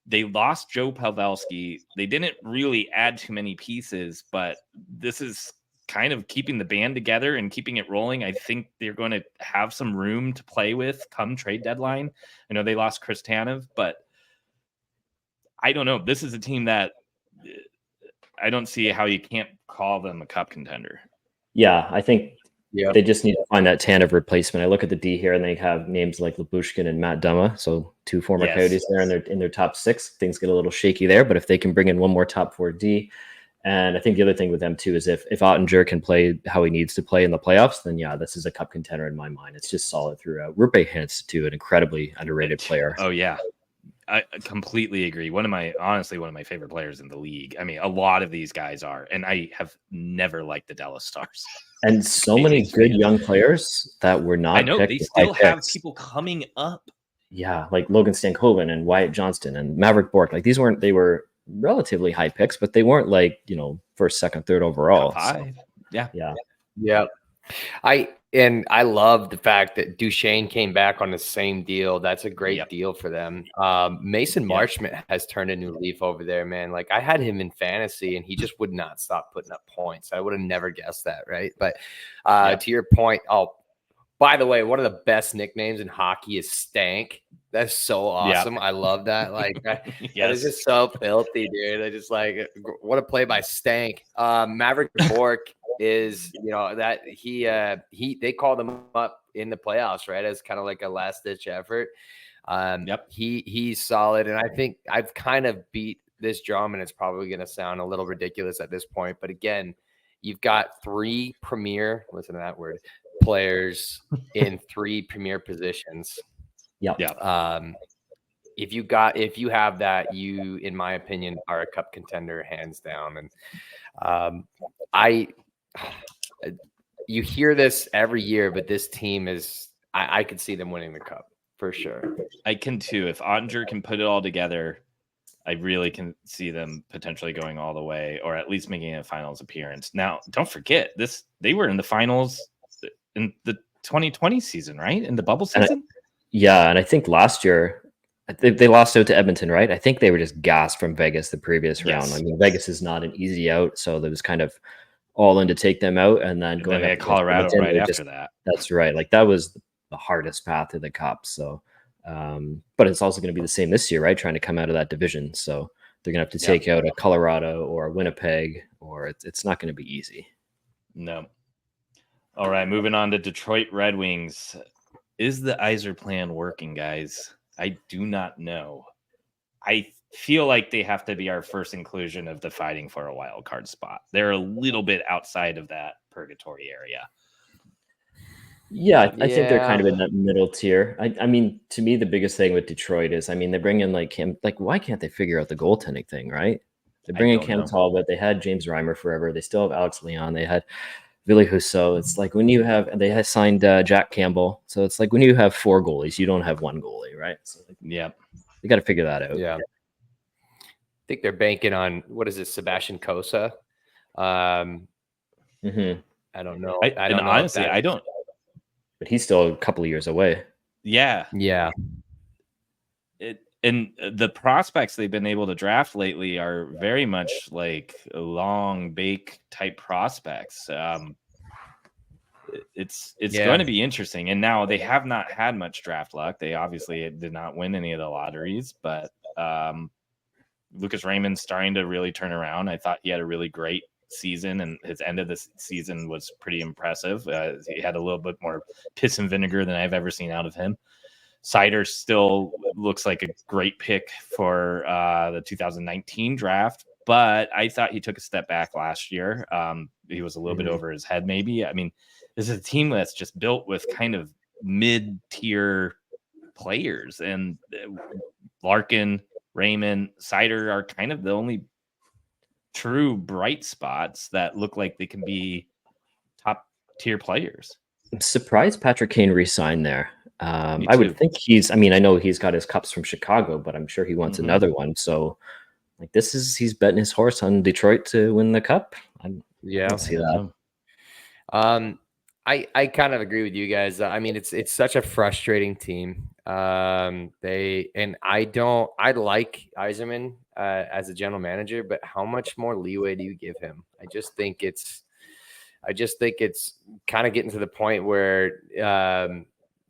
They lost Joe Pavelski. They didn't really add too many pieces, but this is kind of keeping the band together and keeping it rolling. I think they're going to have some room to play with come trade deadline. I know they lost Chris Tanev, but I don't know. This is a team that I don't see how you can't call them a cup contender. Yeah, I think they just need to find that Tanev replacement. I look at the D here, and they have names like Lyubushkin and Matt Dumma, so 2 former Coyotes there in their top 6. Things get a little shaky there, but if they can bring in one more top 4 D, and I think the other thing with them too is if Ottinger can play how he needs to play in the playoffs, then yeah, this is a cup contender in my mind. It's just solid throughout. Rupe Hintz too, an incredibly underrated player. Oh yeah, I completely agree. One of my favorite players in the league. I mean, a lot of these guys are, and I have never liked the Dallas Stars. And so many good young players that were not. I know they still have people coming up. Yeah, like Logan Stankoven and Wyatt Johnston and Maverick Bourque. Like they were relatively high picks, but they weren't like, first, second, third overall. Top five. So, Yeah. Yeah. I love the fact that Duchesne came back on the same deal. That's a great deal for them. Mason Marchment has turned a new leaf over there, man. Like, I had him in fantasy and he just would not stop putting up points. I would have never guessed that, right? But to your point, by the way, one of the best nicknames in hockey is Stank. That's so awesome. Yep. I love that. Like, that is just so filthy, dude. I just like, what a play by Stank. Maverick Bork is, that they called him up in the playoffs, right, as kind of like a last ditch effort. He's solid, and I think I've kind of beat this drum, and it's probably going to sound a little ridiculous at this point, but again, you've got 3 premier, listen to that word, players in 3 premier positions. If you have that, you, in my opinion, are a cup contender hands down. And you hear this every year, but this team is, I could see them winning the cup for sure. I can too. If Ottinger can put it all together, I really can see them potentially going all the way, or at least making a finals appearance. Now, don't forget they were in the finals in the 2020 season, right? In the bubble season. And I think last year they lost out to Edmonton, right? I think they were just gassed from Vegas the previous round. I mean, Vegas is not an easy out, so there was kind of all in to take them out, and then going to Colorado Edmonton, right after that. That's right. Like, that was the hardest path to the cup. So, but it's also going to be the same this year, right? Trying to come out of that division, so they're going to have to take out a Colorado or a Winnipeg, or it's not going to be easy. No. All right, moving on to Detroit Red Wings. Is the Yzer plan working, guys? I do not know. I feel like they have to be our first inclusion of the fighting for a wild card spot. They're a little bit outside of that purgatory area. I think they're kind of in that middle tier. I mean, to me, the biggest thing with Detroit is, I mean, they bring in like him. Like, why can't they figure out the goaltending thing, right? They bring in Cam Talbot. They had James Reimer forever. They still have Alex Leon. They had Ville Husso. It's like when you have, they have signed Jack Campbell. So it's like when you have 4 goalies, you don't have 1 goalie, right? So you got to figure that out. I think they're banking on, what is it, Sebastian Cossa? I don't know. I don't know. Honestly, I don't. But he's still a couple of years away. Yeah. And the prospects they've been able to draft lately are very much like long bake type prospects. It's going to be interesting. And now they have not had much draft luck. They obviously did not win any of the lotteries, but Lucas Raymond's starting to really turn around. I thought he had a really great season, and his end of the season was pretty impressive. He had a little bit more piss and vinegar than I've ever seen out of him. Sider still looks like a great pick for the 2019 draft, but I thought he took a step back last year. He was a little bit over his head, maybe. I mean, this is a team that's just built with kind of mid-tier players, and Larkin, Raymond, Sider are kind of the only true bright spots that look like they can be top-tier players. I'm surprised Patrick Kane re-signed there. I would think I know he's got his cups from Chicago, but I'm sure he wants another one. So, like, he's betting his horse on Detroit to win the cup. I don't see that. I kind of agree with you guys. I mean, it's such a frustrating team. I like Yzerman as a general manager, but how much more leeway do you give him? I just think it's kind of getting to the point where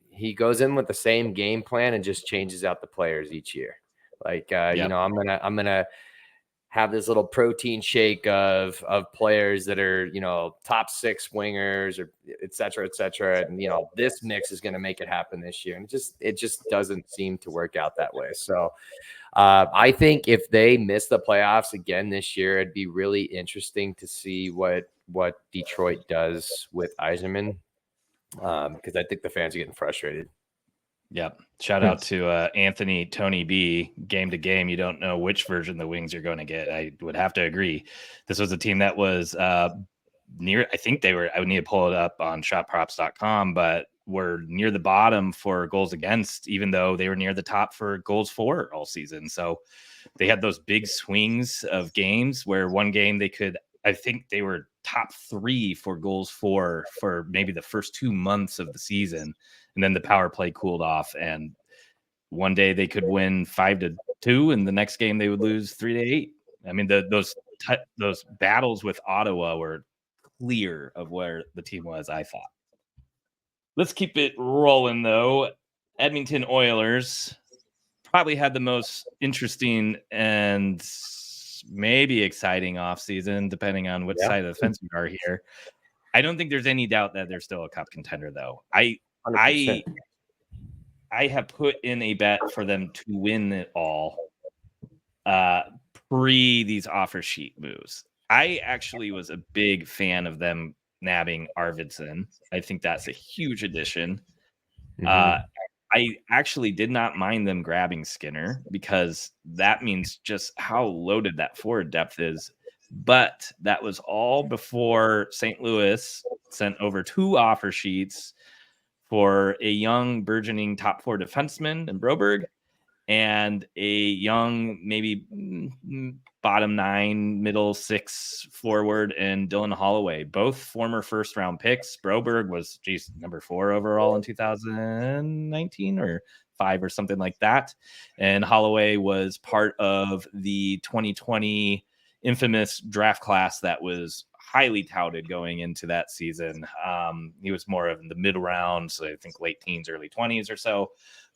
he goes in with the same game plan and just changes out the players each year. Like, I'm gonna have this little protein shake of players that are, top 6 wingers, or et cetera. And, this mix is going to make it happen this year. And it just doesn't seem to work out that way. So I think if they miss the playoffs again this year, it'd be really interesting to see what Detroit does with Yzerman. Because I think the fans are getting frustrated. Yep. Shout out to Anthony Tony B. Game to game, you don't know which version the Wings are going to get. I would have to agree. This was a team that was near. I think they were. I would need to pull it up on shotprops.com, but were near the bottom for goals against, even though they were near the top for goals for all season. So they had those big swings of games where one game I think they were top 3 for goals for maybe the first 2 months of the season. And then the power play cooled off, and one day they could win 5-2, and the next game they would lose 3-8. I mean, those battles with Ottawa were clear of where the team was, I thought. Let's keep it rolling, though. Edmonton Oilers probably had the most interesting and maybe exciting offseason, depending on which side of the fence we are here. I don't think there's any doubt that they're still a Cup contender, though. I have put in a bet for them to win it all pre these offer sheet moves. I actually was a big fan of them nabbing Arvidsson. I think that's a huge addition. I actually did not mind them grabbing Skinner, because that means just how loaded that forward depth is. But that was all before St. Louis sent over 2 offer sheets for a young burgeoning top 4 defenseman in Broberg and a young, maybe bottom 9, middle 6 forward in Dylan Holloway, both former first round picks. Broberg was number 4 overall in 2019 or 5 or something like that. And Holloway was part of the 2020 infamous draft class that was highly touted going into that season. He was more of in the middle rounds, so I think late teens, early 20s or so.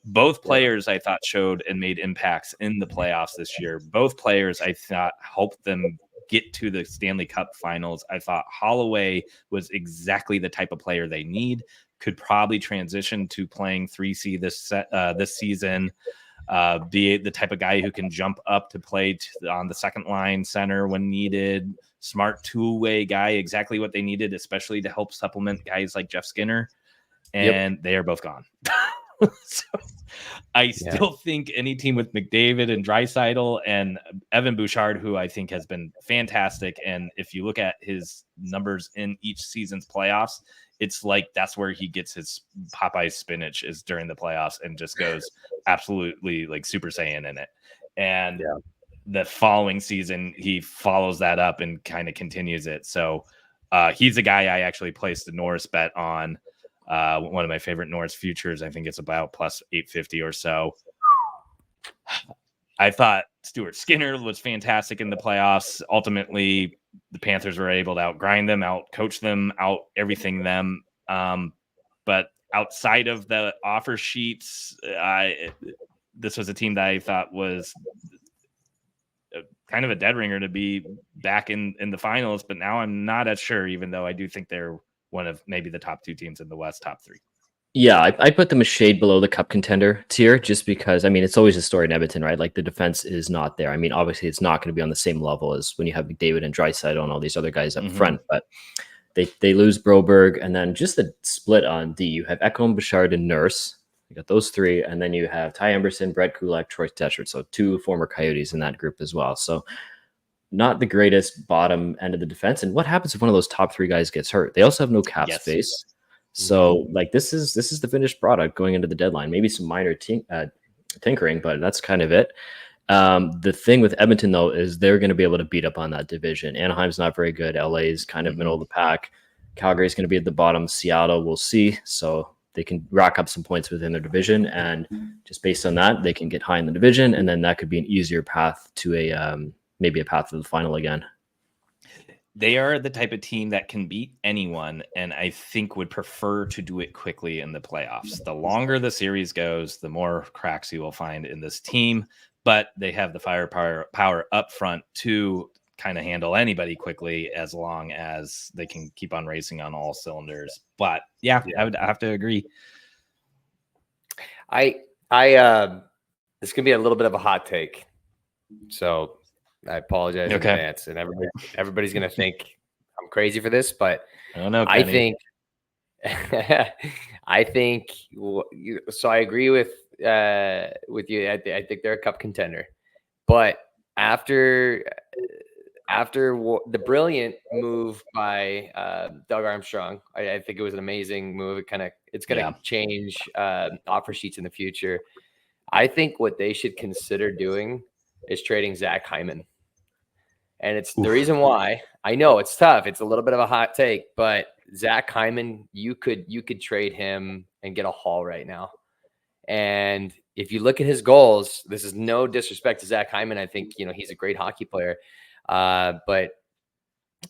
Both players I thought showed and made impacts in the playoffs this year. Both players I thought helped them get to the Stanley Cup finals. I thought Holloway was exactly the type of player they need, could probably transition to playing 3C this season. Be the type of guy who can jump up to play on the second line center when needed. Smart 2-way guy, exactly what they needed, especially to help supplement guys like Jeff Skinner. And they are both gone. So I still think any team with McDavid and Draisaitl and Evan Bouchard, who I think has been fantastic, and if you look at his numbers in each season's playoffs, it's like that's where he gets his Popeye spinach, is during the playoffs, and just goes absolutely like Super Saiyan in it. And the following season, he follows that up and kind of continues it. So he's a guy I actually placed a Norris bet on. One of my favorite Norris futures. I think it's about plus 850 or so. I thought Stuart Skinner was fantastic in the playoffs. Ultimately, the Panthers were able to outgrind them, out-coach them, out-everything them. But outside of the offer sheets, this was a team that I thought was kind of a dead ringer to be back in the finals. But now I'm not as sure, even though I do think they're one of maybe the top 2 teams in the West, top 3. Yeah, I put them a shade below the Cup contender tier, just because, I mean, it's always a story in Edmonton, right? Like, the defense is not there. I mean, obviously it's not going to be on the same level as when you have McDavid and Draisaitl and all these other guys up front, but they lose Broberg, and then just the split on D. You have Ekholm, Bouchard, and Nurse. You got those 3, and then you have Ty Emberson, Brett Kulak, Troy Tetchert, so 2 former Coyotes in that group as well. So not the greatest bottom end of the defense. And what happens if one of those top 3 guys gets hurt? They also have no cap space. So like this is the finished product going into the deadline. Maybe some minor tinkering, but that's kind of it. The thing with Edmonton, though, is they're going to be able to beat up on that division. Anaheim's not very good. LA is kind of middle of the pack. Calgary's going to be at the bottom. Seattle, we'll see. So they can rack up some points within their division, and just based on that, they can get high in the division, and then that could be an easier path to maybe a path to the final again. They are the type of team that can beat anyone, and I think would prefer to do it quickly in the playoffs. The longer the series goes, the more cracks you will find in this team, but they have the firepower up front to kind of handle anybody quickly, as long as they can keep on racing on all cylinders. But I would have to agree. I this can be a little bit of a hot take, so I apologize in advance, and everybody's going to think I'm crazy for this, but I think so. I agree with you. I think they're a Cup contender, but after the brilliant move by Doug Armstrong, I think it was an amazing move. It's going to change offer sheets in the future. I think what they should consider doing is trading Zach Hyman. And it's the reason why. I know it's tough. It's a little bit of a hot take, but Zach Hyman, you could trade him and get a haul right now. And if you look at his goals, this is no disrespect to Zach Hyman. I think, he's a great hockey player. But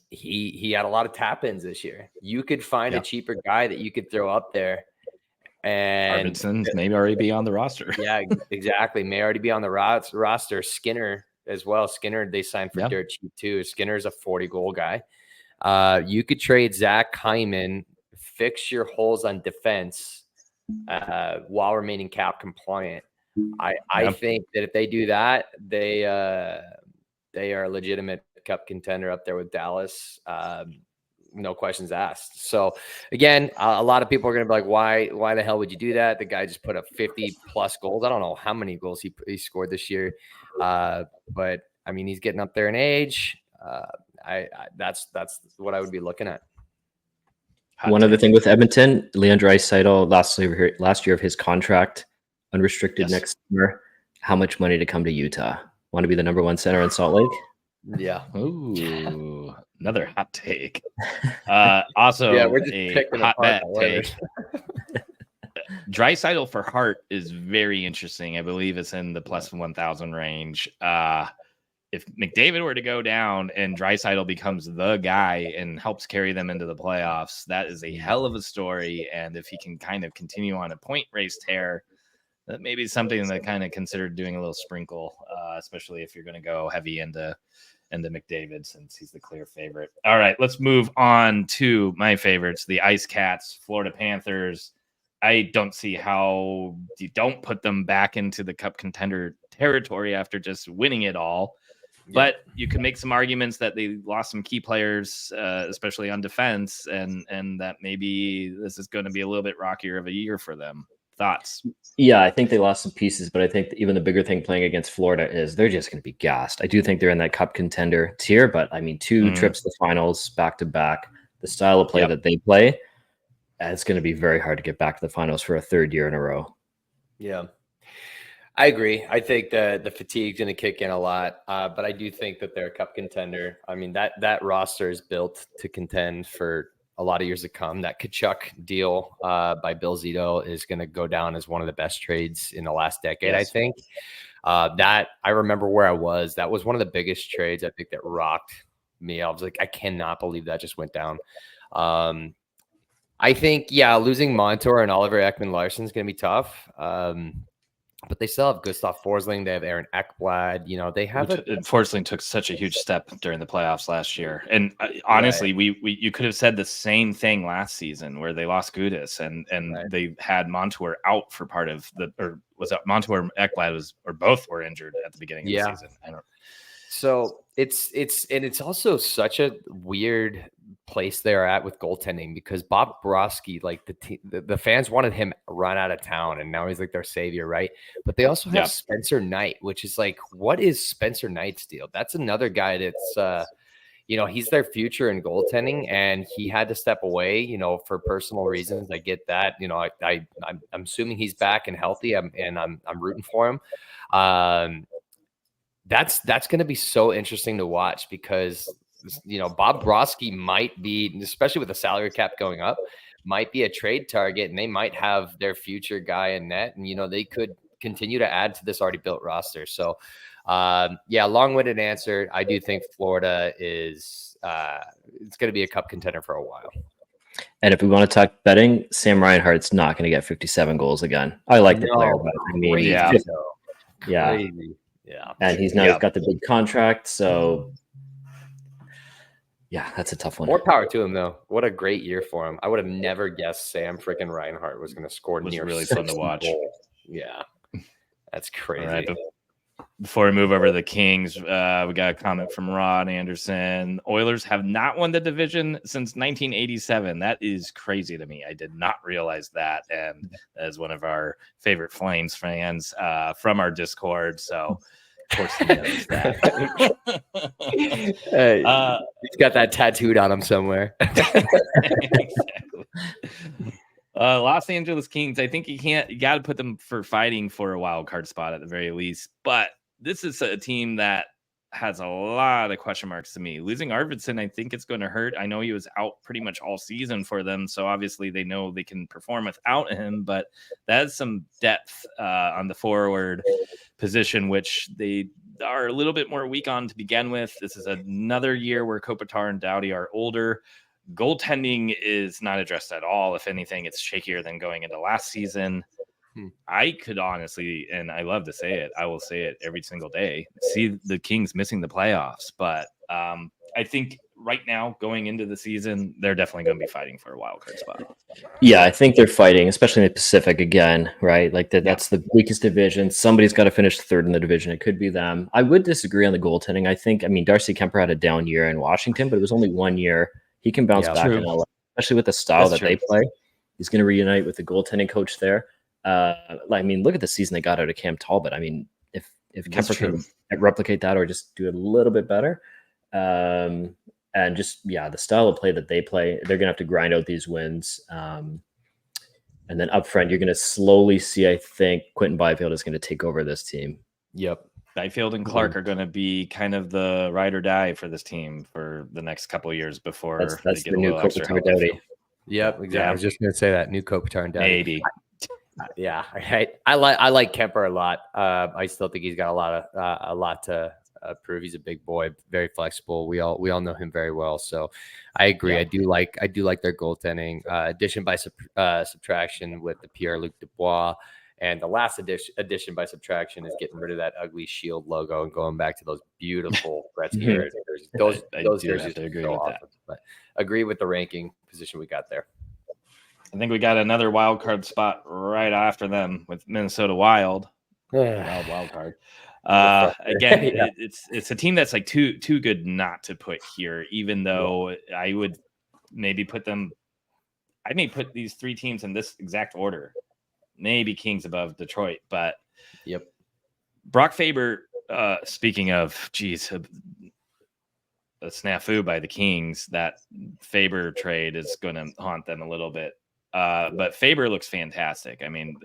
he had a lot of tap-ins this year. You could find a cheaper guy that you could throw up there. And Arvidsson's maybe already be on the roster. Yeah, exactly. May already be on the roster. Skinner as well. Skinner, they signed for dirt cheap too. Skinner's a 40-goal guy. You could trade Zach Hyman, fix your holes on defense while remaining cap compliant. I think that if they do that, they are a legitimate Cup contender up there with Dallas. No questions asked. So again, a lot of people are going to be like, why the hell would you do that? The guy just put up 50 plus goals. I don't know how many goals he scored this year. But I mean, he's getting up there in age. That's what I would be looking at. One other thing with Edmonton, Leon Draisaitl last year of his contract, unrestricted next summer. How much money to come to Utah? Want to be the number one center in Salt Lake? Yeah. Ooh, another hot take. Also, we're just a hot bet take. Draisaitl for Hart is very interesting. I believe it's in the plus 1,000 range. If McDavid were to go down and Draisaitl becomes the guy and helps carry them into the playoffs, that is a hell of a story. And if he can kind of continue on a point race tear, that may be something that kind of considered doing a little sprinkle, especially if you're going to go heavy into McDavid, since he's the clear favorite. All right, let's move on to my favorites, the Ice Cats, Florida Panthers. I don't see how you don't put them back into the Cup contender territory after just winning it all. But you can make some arguments that they lost some key players, especially on defense, and that maybe this is going to be a little bit rockier of a year for them. Thoughts? Yeah, I think they lost some pieces, but I think that even the bigger thing playing against Florida is they're just going to be gassed. I do think they're in that Cup contender tier, but I mean, two trips to the finals back to back, the style of play that they play, it's going to be very hard to get back to the finals for a third year in a row. Yeah, I agree. I think the fatigue's going to kick in a lot, but I do think that they're a Cup contender. I mean, that roster is built to contend for a lot of years to come. That Tkachuk deal by Bill Zito is going to go down as one of the best trades in the last decade, I think. That I remember where I was. That was one of the biggest trades I think that rocked me. I was like, I cannot believe that just went down. I think, losing Montour and Oliver Ekman-Larsson is going to be tough. But they still have Gustav Forsling. They have Aaron Ekblad. They have Forsling took such a huge step during the playoffs last year. And honestly, you could have said the same thing last season where they lost Gudas and they had Montour out for part of or was it Montour and Ekblad or both were injured at the beginning of the season. So it's also such a weird place they're at with goaltending because Bob Bobrovsky, like the fans wanted him run out of town and now he's like their savior, right? But they also have Spencer Knight, which is like, what is Spencer Knight's deal? That's another guy that's he's their future in goaltending and he had to step away, for personal reasons. I get that. I'm assuming he's back and healthy. I'm rooting for him. That's going to be so interesting to watch because Bob Bobrovsky might be, especially with the salary cap going up, might be a trade target and they might have their future guy in net. And, they could continue to add to this already built roster. So, long-winded answer. I do think Florida is it's going to be a Cup contender for a while. And if we want to talk betting, Sam Reinhart's not going to get 57 goals again. I like the player, but I mean, crazy. Yeah. And he's got the big contract. So, that's a tough one. More power to him, though. What a great year for him. I would have never guessed Sam freaking Reinhart was going to score near really fun to watch. Goals. Yeah. That's crazy. All right, before we move over to the Kings, we got a comment from Rod Anderson. Oilers have not won the division since 1987. That is crazy to me. I did not realize that. And as one of our favorite Flames fans from our Discord. So, of course, he knows that. He's got that tattooed on him somewhere. Exactly. Los Angeles Kings, I think you got to put them for fighting for a wild card spot at the very least. But this is a team that has a lot of question marks to me. Losing Arvidsson, I think it's going to hurt. I know he was out pretty much all season for them, so obviously they know they can perform without him, but that's some depth on the forward position, which they are a little bit more weak on to begin with. This is another year where Kopitar and Doughty are older. Goaltending is not addressed at all. If anything, it's shakier than going into last season. I could honestly, and I love to say it, I will say it every single day, see the Kings missing the playoffs. But I think right now, going into the season, they're definitely going to be fighting for a wild card spot. Yeah, I think they're fighting, especially in the Pacific again, right? Like that's the weakest division. Somebody's got to finish third in the division. It could be them. I would disagree on the goaltending. I mean, Darcy Kemper had a down year in Washington, but it was only 1 year. He can bounce back in LA, especially with the style they play. He's going to reunite with the goaltending coach there. I mean, look at the season they got out of Cam Talbot. I mean, if Kemper can replicate that or just do a little bit better, and just the style of play that they play, they're gonna have to grind out these wins. And then up front, you're gonna slowly see. I think Quentin Byfield is gonna take over this team. Yep. Byfield and Clark are going to be kind of the ride or die for this team for the next couple of years before that's they get the a new little extra help. Yep, exactly. Yeah. I was just going to say that new Kopitar and Doughty. Maybe. Yeah, right. I like Kemper a lot. I still think he's got a lot to prove. He's a big boy, very flexible. We all know him very well. So I agree. Yeah. I do like their goaltending. Addition by subtraction with the Pierre-Luc Dubois. And the last addition by subtraction is getting rid of that ugly Shield logo and going back to those beautiful Gretzky jerseys. Those jerseys are so awesome. But agree with the ranking position we got there. I think we got another wild card spot right after them with Minnesota Wild. Wild card. Again, it's a team that's like too good not to put here, even though I would maybe put them. I may put these three teams in this exact order. Maybe Kings above Detroit, but Brock Faber, speaking of, a snafu by the Kings, that Faber trade is going to haunt them a little bit. But Faber looks fantastic. I mean,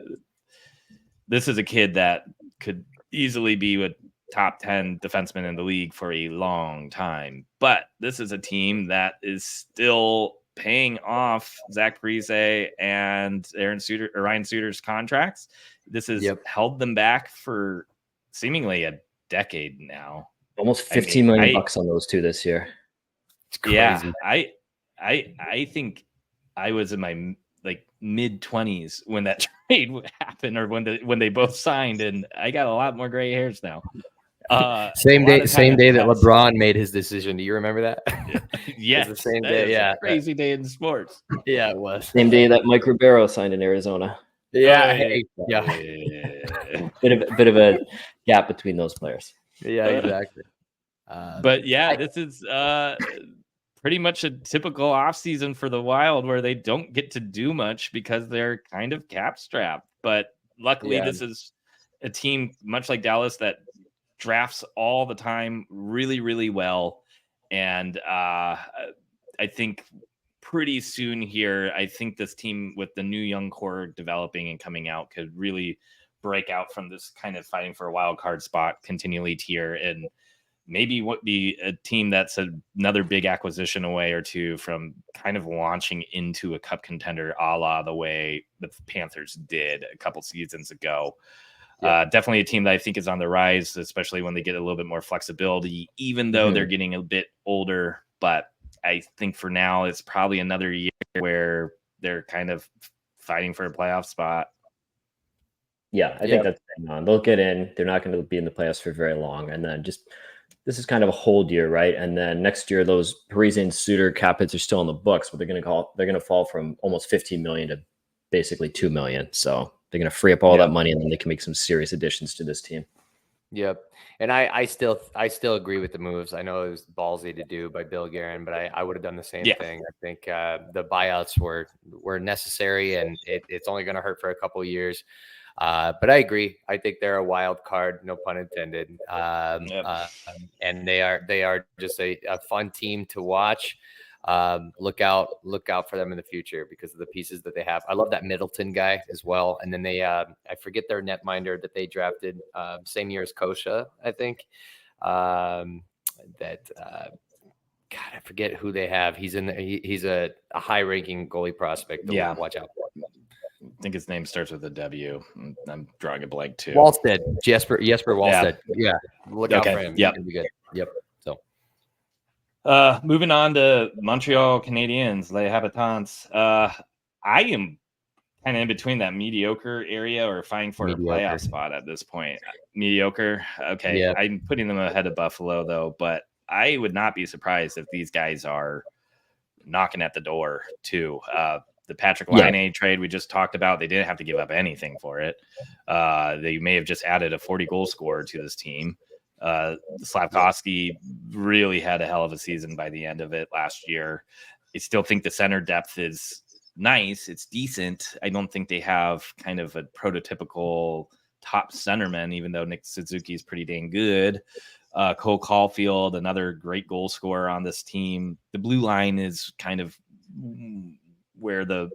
this is a kid that could easily be a top 10 defenseman in the league for a long time. But this is a team that is still paying off Zach Parise and Ryan Suter's contracts. This has held them back for seemingly a decade now. Almost $15 million bucks on those two this year. It's crazy. Yeah, I think I was in my mid-20s when that trade happened, or when they both signed, and I got a lot more gray hairs now. Same day that LeBron made his decision. Do you remember that? Yes, the same day. Yeah, crazy day in sports. Yeah, it was. Same day that Mike Ribeiro signed in Arizona. Yeah, bit of a gap between those players. Yeah, exactly. But this is pretty much a typical offseason for the Wild, where they don't get to do much because they're kind of cap strapped. But luckily, this is a team much like Dallas that drafts all the time really, really well. And I think pretty soon here, I think this team with the new young core developing and coming out could really break out from this kind of fighting for a wild card spot continually tier, and maybe would be a team that's another big acquisition away or two from kind of launching into a cup contender, a la the way the Panthers did a couple seasons ago. Definitely a team that I think is on the rise, especially when they get a little bit more flexibility, even though they're getting a bit older. But I think for now, it's probably another year where they're kind of fighting for a playoff spot. Yeah, I think that's hang on. They'll get in. They're not going to be in the playoffs for very long. And then this is kind of a hold year, right? And then next year, those Parise and Suter cap hits are still in the books, but they're going to fall from almost 15 million to basically 2 million. So they're going to free up all that money, and then they can make some serious additions to this team. Yep. And I still agree with the moves. I know it was ballsy to do by Bill Guerin, but I would have done the same thing. I think the buyouts were necessary, and it's only going to hurt for a couple of years. But I agree. I think they're a wild card, no pun intended. And they are just a fun team to watch. Look out for them in the future because of the pieces that they have. I love that Middleton guy as well. And then they, I forget their netminder that they drafted same year as Kosha, I think. God, I forget who they have. He's he's a high-ranking goalie prospect. Yeah, watch out for. I think his name starts with a W. I'm drawing a blank too. Wallstead, Jesper Wallstead. Yeah, look out for him. Yep. He's gonna be good. Yep. So, moving on to Montreal Canadiens, Les Habitants. I am kind of in between that mediocre area or fighting for a playoff spot at this point. Mediocre. Okay. Yep. I'm putting them ahead of Buffalo though, but I would not be surprised if these guys are knocking at the door too. The Patrick Laine trade we just talked about, they didn't have to give up anything for it. They may have just added a 40 goal scorer to this team. Slavkovsky really had a hell of a season by the end of it last year. I still think the center depth is nice. It's decent. I don't think they have kind of a prototypical top centerman, even though Nick Suzuki is pretty dang good. Cole Caulfield, another great goal scorer on this team. The blue line is kind of where the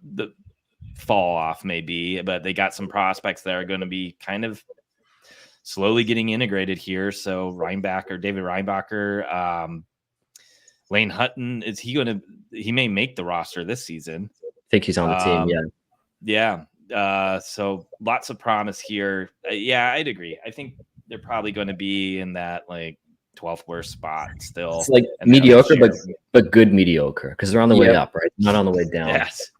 fall off may be, but they got some prospects that are going to be kind of slowly getting integrated here. So David Reinbacher, Lane Hutton, he may make the roster this season. I think he's on the team. Yeah. So lots of promise here. I'd agree. I think they're probably going to be in that like 12th worst spot still. It's like mediocre, but good mediocre because they're on the way up, right? Not on the way down. Yes.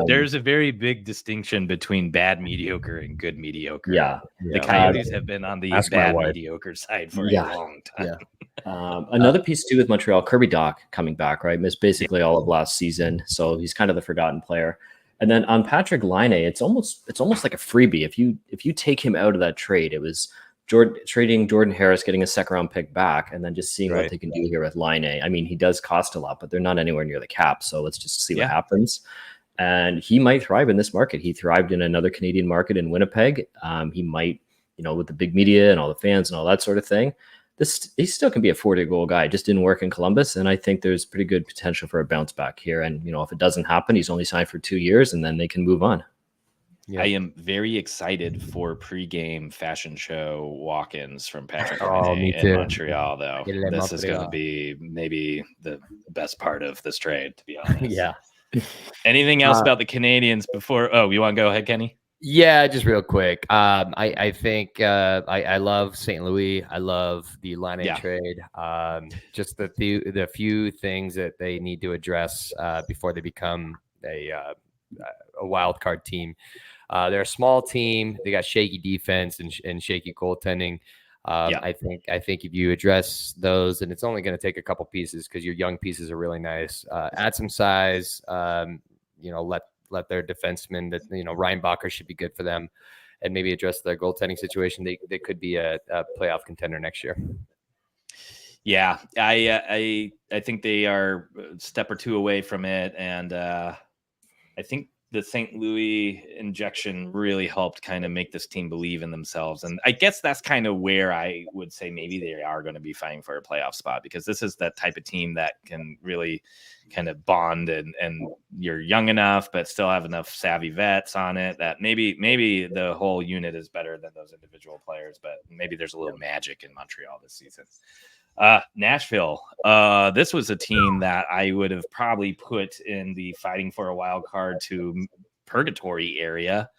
There's a very big distinction between bad mediocre and good mediocre. Yeah. The Coyotes have been on the bad mediocre side for a long time. Yeah. Another piece too with Montreal, Kirby Dach coming back, right? Missed basically all of last season. So he's kind of the forgotten player. And then on Patrick Laine, it's almost like a freebie. If you take him out of that trade, it was trading Jordan Harris, getting a second-round pick back, and then just seeing what they can do here with Laine. I mean, he does cost a lot, but they're not anywhere near the cap. So let's just see what happens. And he might thrive in this market. He thrived in another Canadian market in Winnipeg. He might, with the big media and all the fans and all that sort of thing. He still can be a 40-goal guy. Just didn't work in Columbus, and I think there's pretty good potential for a bounce back here. And if it doesn't happen, he's only signed for 2 years, and then they can move on. I am very excited for pregame fashion show walk-ins from Patrick Laine in Montreal, though. This is going to be maybe the best part of this trade, to be honest. Yeah. Anything else about the Canadians before? Oh, you want to go ahead, Kenny? Yeah, just real quick. I think I love St. Louis. I love the Laine trade. Just the few things that they need to address before they become a wild card team. They're a small team. They got shaky defense and shaky goaltending. I think if you address those, and it's only going to take a couple pieces because your young pieces are really nice. Add some size. Let their defensemen that Reinbacher should be good for them, and maybe address their goaltending situation. They could be a playoff contender next year. Yeah, I think they are a step or two away from it, and I think the St. Louis injection really helped kind of make this team believe in themselves. And I guess that's kind of where I would say maybe they are going to be fighting for a playoff spot, because this is that type of team that can really kind of bond and you're young enough, but still have enough savvy vets on it that maybe the whole unit is better than those individual players, but maybe there's a little magic in Montreal this season. Nashville. This was a team that I would have probably put in the fighting for a wild card to purgatory area.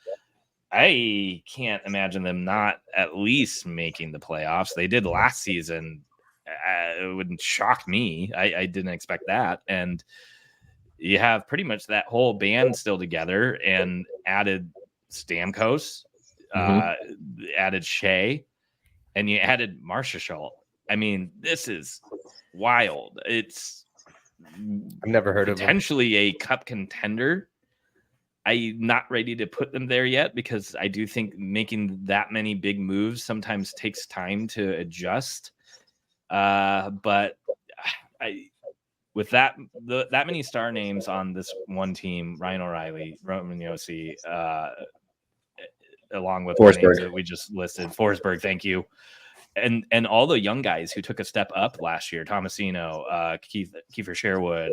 I can't imagine them not at least making the playoffs. They did last season. It wouldn't shock me. I didn't expect that. And you have pretty much that whole band still together, and added Stamkos, added Shea, and you added Marchessault. I mean, this is wild. It's I've never heard of potentially a cup contender. I'm not ready to put them there yet, because I do think making that many big moves sometimes takes time to adjust. But with that many star names on this one team, Ryan O'Reilly, Roman Josi, along with the names that we just listed, Forsberg, thank you. and all the young guys who took a step up last year, Tomasino, Kiefer Sherwood,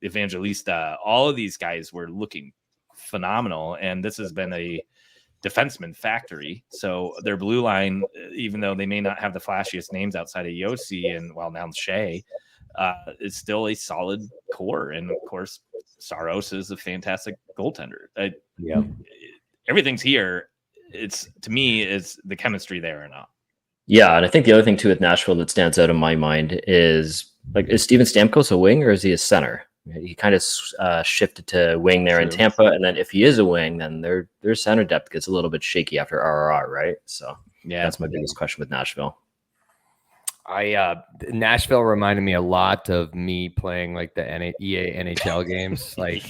Evangelista, all of these guys were looking phenomenal. And this has been a defenseman factory. So their blue line, even though they may not have the flashiest names outside of Yossi and now Shea, is still a solid core. And of course, Saros is a fantastic goaltender. Everything's here. It's, to me, is the chemistry there or not. Yeah, and I think the other thing too with Nashville that stands out in my mind is, like, is Steven Stamkos a wing or is he a center? He kind of shifted to wing there in Tampa, and then if he is a wing, then their center depth gets a little bit shaky after RRR, right? So that's my biggest question with Nashville. Nashville reminded me a lot of me playing like the EA NHL games. Like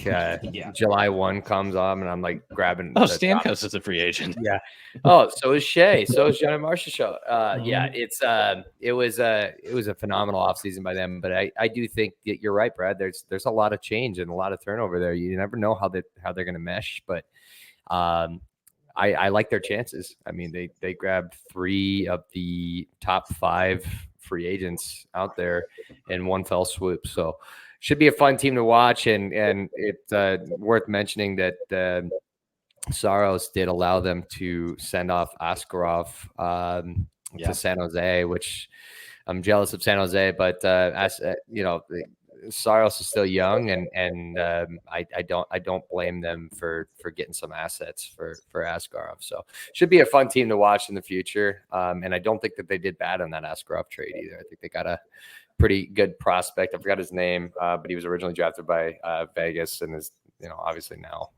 July 1 comes on and I'm like grabbing. Stamkos is a free agent. Yeah. Oh, so is Shea. So is Johnny Marchessault. Yeah, it was a phenomenal offseason by them. But I do think that you're right, Brad. There's a lot of change and a lot of turnover there. You never know how they're going to mesh, but I like their chances. I mean, they grabbed 3 of the top 5 free agents out there in one fell swoop. So should be a fun team to watch. And it's worth mentioning that Saros did allow them to send off Askarov to San Jose, which I'm jealous of San Jose, but as you know, Saros is still young, and I don't blame them for getting some assets for Askarov. So should be a fun team to watch in the future. And I don't think that they did bad on that Askarov trade either. I think they got a pretty good prospect. I forgot his name, but he was originally drafted by Vegas and is, obviously now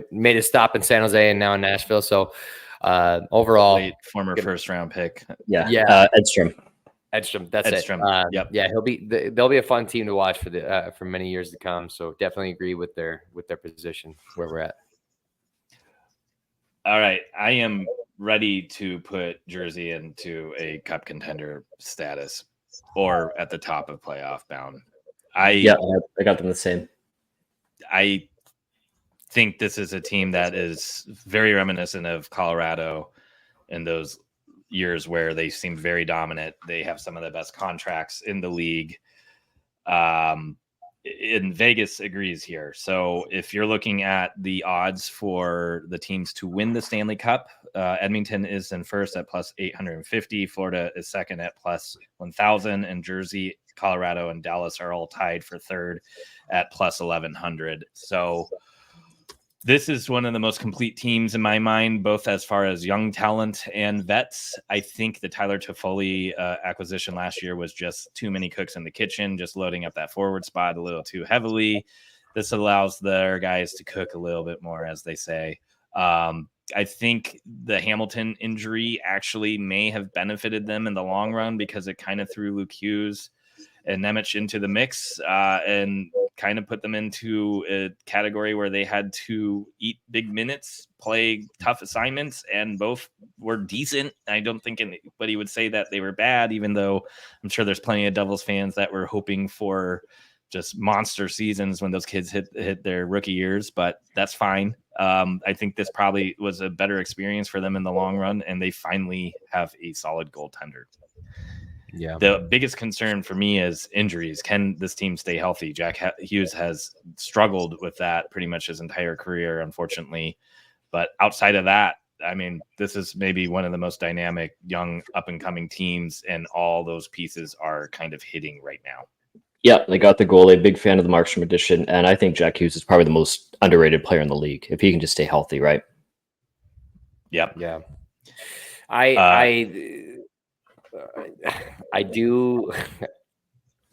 made a stop in San Jose and now in Nashville. So overall, former first round pick. Edstrom, that's Edstrom. it. Yeah, they'll be a fun team to watch for many years to come. So definitely agree with their position where we're at. All right, I am ready to put Jersey into a Cup contender status or at the top of playoff bound. I got them the same. I think this is a team that is very reminiscent of Colorado in those years where they seemed very dominant. They have some of the best contracts in the league. In Vegas agrees here. So if you're looking at the odds for the teams to win the Stanley Cup, Edmonton is in first at plus 850. Florida is second at plus 1,000, and Jersey, Colorado, and Dallas are all tied for third at plus 1,100. So this is one of the most complete teams in my mind, both as far as young talent and vets. I think the Tyler Toffoli acquisition last year was just too many cooks in the kitchen, just loading up that forward spot a little too heavily. This allows their guys to cook a little bit more, as they say. I think the Hamilton injury actually may have benefited them in the long run because it kind of threw Luke Hughes and Nemec into the mix and kind of put them into a category where they had to eat big minutes, play tough assignments, and both were decent. I don't think anybody would say that they were bad, even though I'm sure there's plenty of Devils fans that were hoping for just monster seasons when those kids hit their rookie years, but that's fine. I think this probably was a better experience for them in the long run, and they finally have a solid goaltender. Yeah. The biggest concern for me is injuries. Can this team stay healthy? Jack Hughes has struggled with that pretty much his entire career, unfortunately. But outside of that, I mean, this is maybe one of the most dynamic, young, up-and-coming teams, and all those pieces are kind of hitting right now. Yeah, they got the goalie. Big fan of the Markstrom addition, and I think Jack Hughes is probably the most underrated player in the league if he can just stay healthy, right? Yep. Yeah. I do.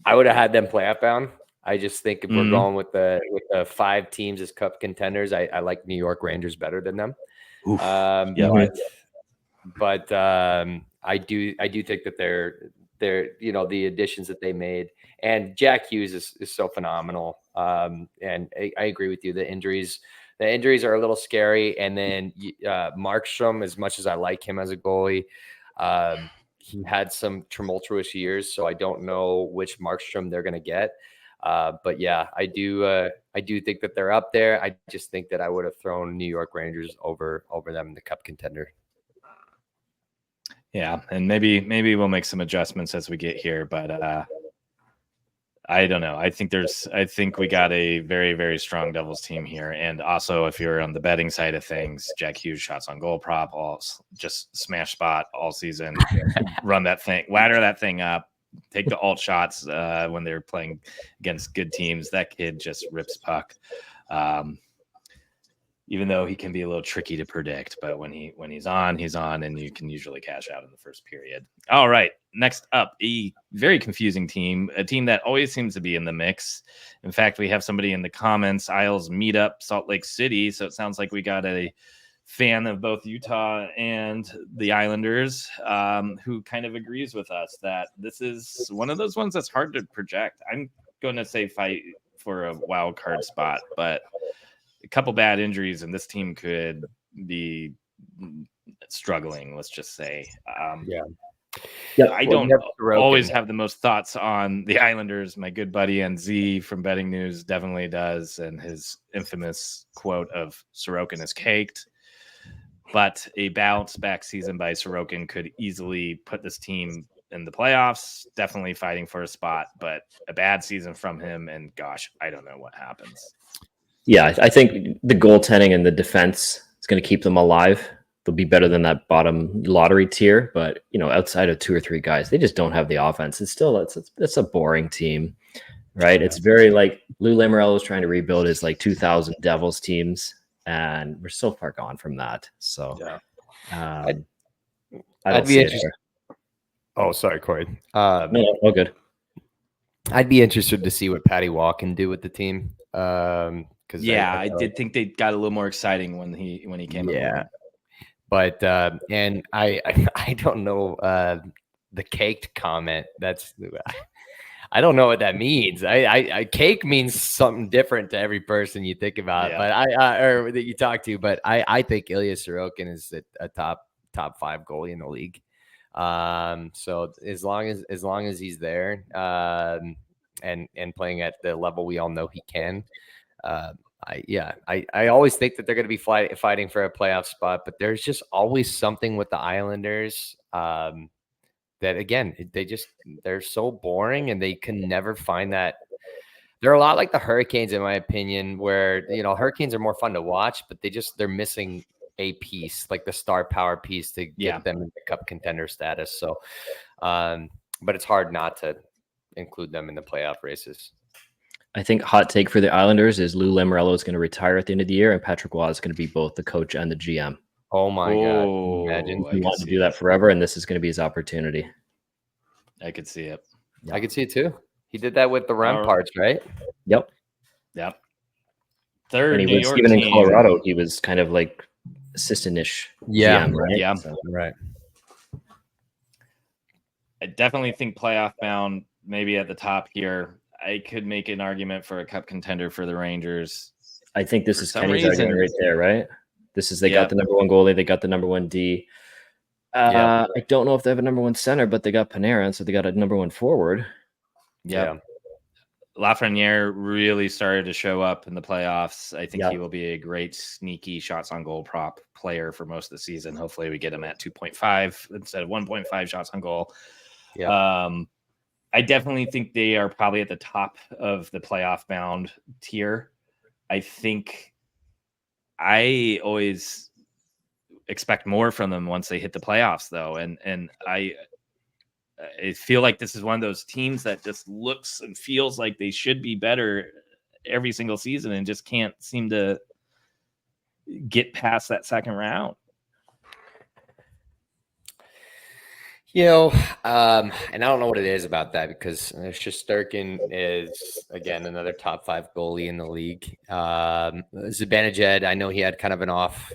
I would have had them playoff bound. I just think if we're going with the 5 teams as Cup contenders, I like New York Rangers better than them. But I do think that they're the additions that they made, and Jack Hughes is so phenomenal. And I agree with you. The injuries are a little scary, and then Markstrom, as much as I like him as a goalie, he had some tumultuous years, so I don't know which Markstrom they're going to get. But yeah, I do think that they're up there. I just think that I would have thrown New York Rangers over them in the Cup contender. Yeah, I got the same. I do think that they're up there. I just think that I would have thrown New York Rangers over them in the Cup contender. Yeah, Yeah, and maybe we'll make some adjustments as we get here, but I don't know. I think we got a very, very strong Devils team here. And also, if you're on the betting side of things, Jack Hughes shots on goal prop, just smash spot all season. Run that thing, ladder that thing up, take the alt shots when they're playing against good teams. That kid just rips puck. Even though he can be a little tricky to predict, but when he's on, and you can usually cash out in the first period. All right, next up, a very confusing team, a team that always seems to be in the mix. In fact, we have somebody in the comments, Isles Meetup, Salt Lake City, so it sounds like we got a fan of both Utah and the Islanders who kind of agrees with us that this is one of those ones that's hard to project. I'm going to say fight for a wild card spot, but a couple bad injuries and this team could be struggling, let's just say. I don't always have the most thoughts on the Islanders. My good buddy NZ from Betting News definitely does, and his infamous quote of Sorokin is caked. But a bounce back season by Sorokin could easily put this team in the playoffs, definitely fighting for a spot, but a bad season from him, and gosh, I don't know what happens. Yeah, I think the goaltending and the defense is going to keep them alive. They'll be better than that bottom lottery tier, but outside of 2 or 3 guys, they just don't have the offense. It's a boring team, right? It's very like Lou Lamoriello was trying to rebuild his 2000 Devils teams, and we're so far gone from that. So, I'd be interested. Oh, sorry, Corey. No, all good. I'd be interested to see what Patty Waugh can do with the team. I did think they got a little more exciting when he came. Yeah, but and I don't know the caked comment. I don't know what that means. I cake means something different to every person you think about, but or that you talk to. But I think Ilya Sorokin is a top 5 goalie in the league. So as long as he's there and playing at the level we all know he can. I always think that they're going to be fighting for a playoff spot, but there's just always something with the Islanders that, again, they're so boring and they can never find that. They're a lot like the Hurricanes, in my opinion, where, Hurricanes are more fun to watch, but they're missing a piece, like the star power piece to get them into Cup Contender status. So, but it's hard not to include them in the playoff races. I think hot take for the Islanders is Lou Lamoriello is going to retire at the end of the year, and Patrick Waugh is going to be both the coach and the GM. Oh my God! Imagine he wants to do that forever, and this is going to be his opportunity. I could see it. I could see it too. He did that with the Ramparts, right? Yep. Third, and he was even in Colorado. He was kind of like assistant-ish GM, right? Yeah, right. I definitely think playoff bound, maybe at the top here. I could make an argument for a Cup contender for the Rangers. I think this is Kenny's argument right there, right? This is got the number 1 goalie, they got the number 1 D. I don't know if they have a number 1 center, but they got Panarin, so they got a number 1 forward. Yeah. Lafreniere really started to show up in the playoffs. I think he will be a great sneaky shots on goal prop player for most of the season. Hopefully we get him at 2.5 instead of 1.5 shots on goal. Yeah. I definitely think they are probably at the top of the playoff bound tier. I think I always expect more from them once they hit the playoffs, though. And I feel like this is one of those teams that just looks and feels like they should be better every single season and just can't seem to get past that second round. And I don't know what it is about that because Shesterkin is, again, another top 5 goalie in the league. Zibanejad, I know he had kind of an off,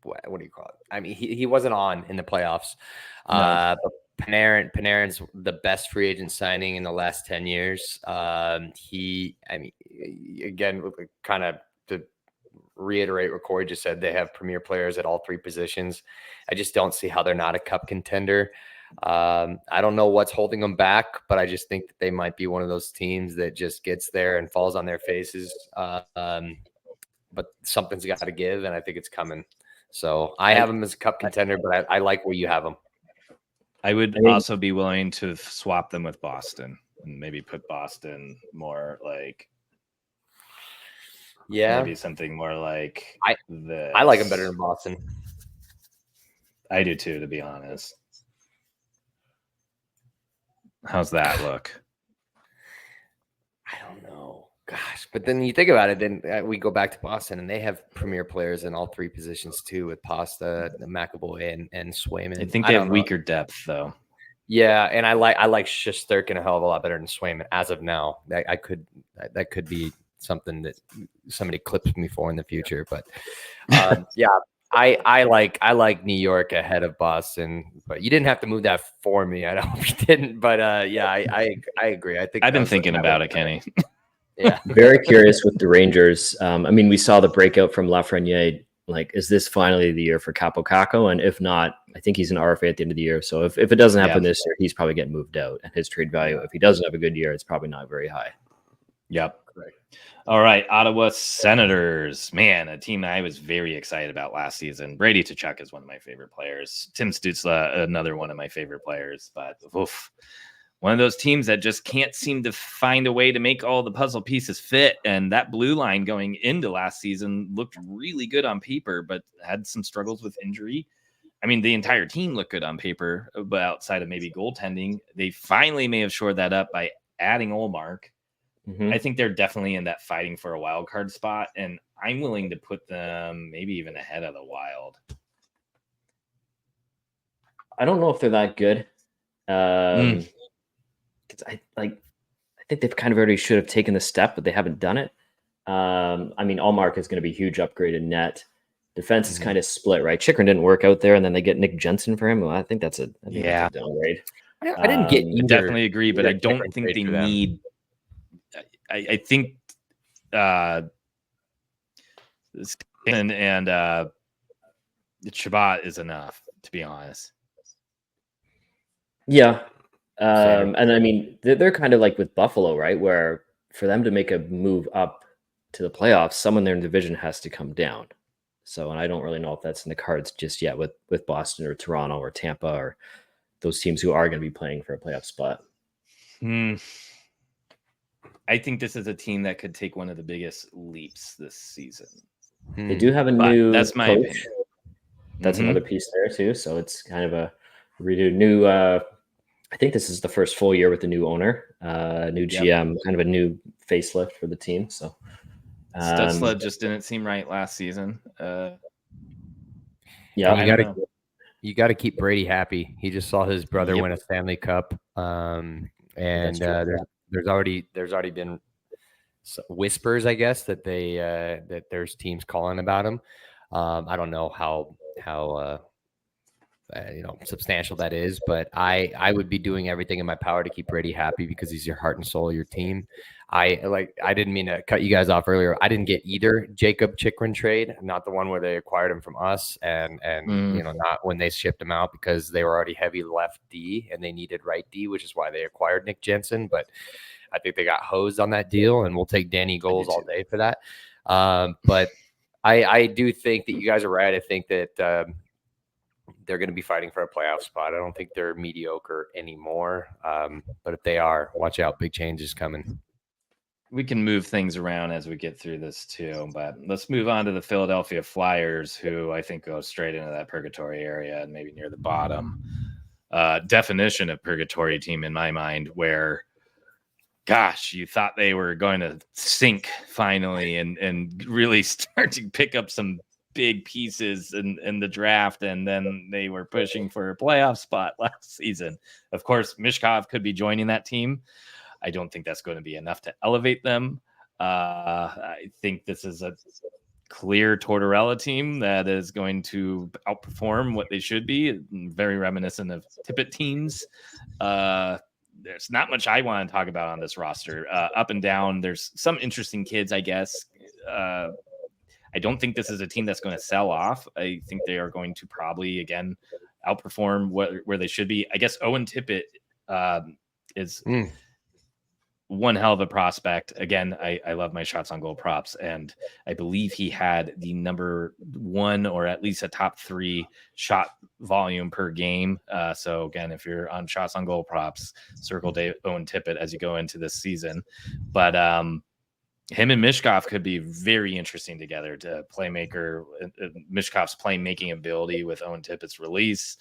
what do you call it? I mean, he wasn't on in the playoffs. No. But Panarin's the best free agent signing in the last 10 years. Again, kind of to reiterate what Corey just said, they have premier players at all 3 positions. I just don't see how they're not a Cup contender. I don't know what's holding them back, but I just think that they might be one of those teams that just gets there and falls on their faces. But something's got to give, and I think it's coming. So I have them as a cup contender, but I like where you have them. I would also be willing to swap them with Boston and maybe put Boston more like, maybe something more like this. I like them better than Boston. I do too, to be honest. How's that look? I don't know. Gosh, but then you think about it, then we go back to Boston, and they have premier players in all three positions too, with Pasta, McAvoy, and Swayman. I think they have weaker depth, though. Yeah, and I like Shesterkin a hell of a lot better than Swayman as of now. That could be something that somebody clips me for in the future, but yeah. I like New York ahead of Boston, but you didn't have to move that for me. I hope you didn't, but yeah, I agree. I think I've been thinking about it, Kenny. Yeah, very curious with the Rangers. I mean, we saw the breakout from Lafreniere. Like, is this finally the year for Capo Caco? And if not, I think he's an RFA at the end of the year. So if it doesn't happen this year, he's probably getting moved out. And his trade value, if he doesn't have a good year, it's probably not very high. Yep. Correct. All right. Ottawa Senators. Man, a team that I was very excited about last season. Brady Tkachuk is one of my favorite players. Tim Stützle, another one of my favorite players. But one of those teams that just can't seem to find a way to make all the puzzle pieces fit. And that blue line going into last season looked really good on paper, but had some struggles with injury. I mean, the entire team looked good on paper, but outside of maybe goaltending, they finally may have shored that up by adding Ullmark. Mm-hmm. I think they're definitely in that fighting for a wild card spot, and I'm willing to put them maybe even ahead of the Wild. I don't know if they're that good. I think they've kind of already should have taken the step, but they haven't done it. I mean, Ullmark is going to be a huge upgrade in net. Defense is kind of split, right? Chychrun didn't work out there, and then they get Nick Jensen for him. Well, I think that's a downgrade. I didn't get either. Definitely agree, but I don't think they need. I think and Shabbat is enough, to be honest. Yeah. And I mean, they're kind of like with Buffalo, right? Where for them to make a move up to the playoffs, someone in their division has to come down. So, and I don't really know if that's in the cards just yet with Boston or Toronto or Tampa or those teams who are going to be playing for a playoff spot. I think this is a team that could take one of the biggest leaps this season. They do have a new that's my coach. opinion. That's another piece there too. So it's kind of a new. I think this is the first full year with the new owner, new GM, kind of a new facelift for the team. So Stützle just didn't seem right last season. You got to keep Brady happy. He just saw his brother win a Stanley Cup, and there's already been whispers, I guess, that that there's teams calling about him. I don't know how substantial that is, but I would be doing everything in my power to keep Brady happy because he's your heart and soul of your team. I didn't mean to cut you guys off earlier. I didn't get either Jacob Chychrun trade, not the one where they acquired him from us, and not when they shipped him out because they were already heavy left D and they needed right D, which is why they acquired Nick Jensen. But I think they got hosed on that deal, and we'll take Danny Goals all day for that. But I do think that you guys are right. I think that they're going to be fighting for a playoff spot. I don't think they're mediocre anymore. But if they are, watch out. Big changes coming. We can move things around as we get through this too, but let's move on to the Philadelphia Flyers, who I think go straight into that purgatory area and maybe near the bottom. Definition of purgatory team in my mind, where, gosh, you thought they were going to sink finally and really start to pick up some big pieces in the draft, and then they were pushing for a playoff spot last season. Of course, Mishkov could be joining that team. I don't think that's going to be enough to elevate them. I think this is a clear Tortorella team that is going to outperform what they should be. Very reminiscent of Tippett teams. There's not much I want to talk about on this roster. Up and down, there's some interesting kids, I guess. I don't think this is a team that's going to sell off. I think they are going to probably, again, outperform where they should be. I guess Owen Tippett is one hell of a prospect. Again, I love my shots on goal props, and I believe he had the number 1 or at least a top 3 shot volume per game. So again, if you're on shots on goal props, circle Owen Tippett as you go into this season. But him and Mishkov could be very interesting together. To playmaker, Mishkov's playmaking ability with Owen Tippett's release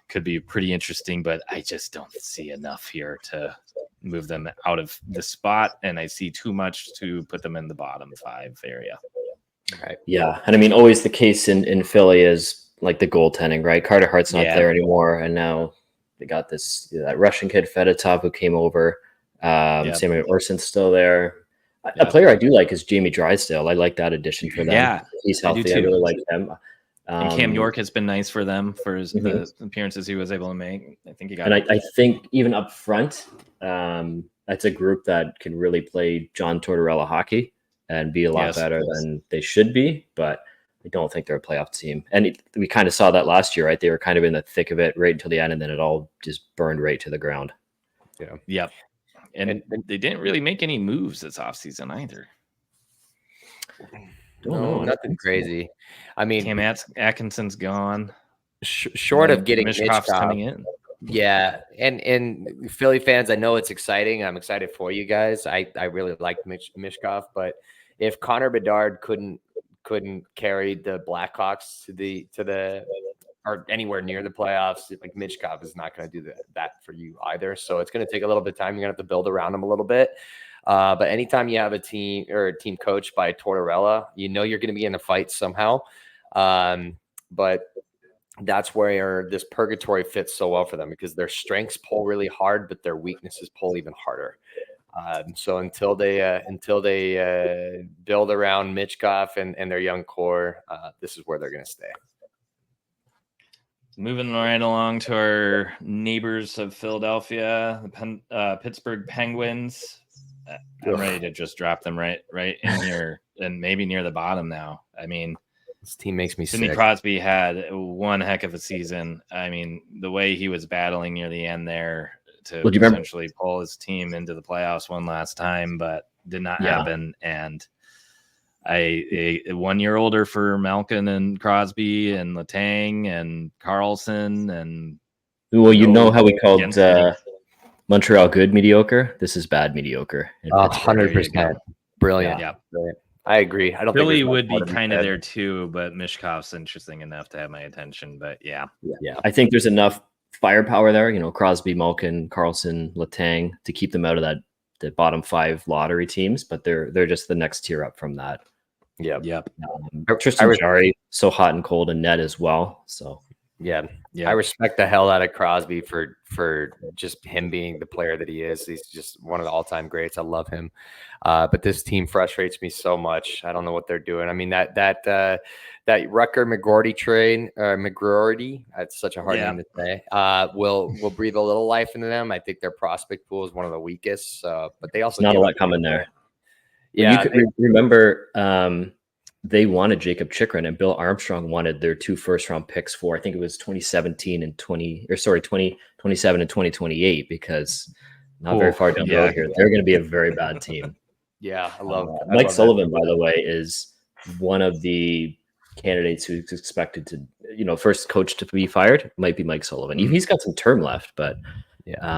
could be pretty interesting, but I just don't see enough here to move them out of the spot, and I see too much to put them in the bottom 5 area. Right. Yeah, and I mean, always the case in Philly is like the goaltending, right? Carter Hart's not there anymore, and now they got that Russian kid Fedotov who came over. Same way Orson's still there. A player I do like is Jamie Drysdale. I like that addition for them. Yeah, he's healthy. I really like him. And Cam York has been nice for them for the appearances he was able to make. I think he got. And I think even up front, that's a group that can really play John Tortorella hockey and be a lot better than they should be. But I don't think they're a playoff team. And we kind of saw that last year, right? They were kind of in the thick of it right until the end, and then it all just burned right to the ground. Yeah. Yep. And they didn't really make any moves this offseason either. No, nothing crazy. I mean, Cam Atkinson's gone. Short of getting Mishkov's coming in. Yeah, and Philly fans, I know it's exciting. I'm excited for you guys. I really like Mishkov, but if Connor Bedard couldn't carry the Blackhawks to the or anywhere near the playoffs, like Mishkov is not going to do that for you either. So it's going to take a little bit of time. You're going to have to build around him a little bit. But anytime you have a team or a team coached by Tortorella, you know you're going to be in a fight somehow. But that's where this purgatory fits so well for them, because their strengths pull really hard, but their weaknesses pull even harder. So until they build around Michkov and their young core, this is where they're going to stay. Moving right along to our neighbors of Philadelphia, the Pittsburgh Penguins. I'm ready to just drop them right in here and maybe near the bottom now. I mean, this team makes me Sidney sick. Crosby had one heck of a season. I mean, the way he was battling near the end there to essentially pull his team into the playoffs one last time, but did not happen. And a 1 year older for Malkin and Crosby and Letang and Carlson and you know how we called Montreal good mediocre. This is bad mediocre. 100%. Brilliant. Yeah. Brilliant. I agree. I don't Philly think would be kind of there too, but Mishkov's interesting enough to have my attention. But yeah. I think there's enough firepower there. You know, Crosby, Malkin, Carlson, Letang to keep them out of the bottom 5 lottery teams, but they're just the next tier up from that. Yep. Tristan Jarry, so hot and cold in net as well. So yeah. I respect the hell out of Crosby for just him being the player that he is. He's just one of the all-time greats. I love him. But this team frustrates me so much. I don't know what they're doing. I mean, that Rucker McGroarty trade, McGroarty, that's such a hard name to say, will breathe a little life into them. I think their prospect pool is one of the weakest, but they also not a lot coming there. Yeah, you could remember they wanted Jacob Chychrun, and Bill Armstrong wanted their 2 first-round picks for, I think it was 2027 and 2028, because not very far down the road here. They're going to be a very bad team. Yeah, I love Mike Sullivan, by the way, is one of the candidates who's expected to, first coach to be fired might be Mike Sullivan. He's got some term left, but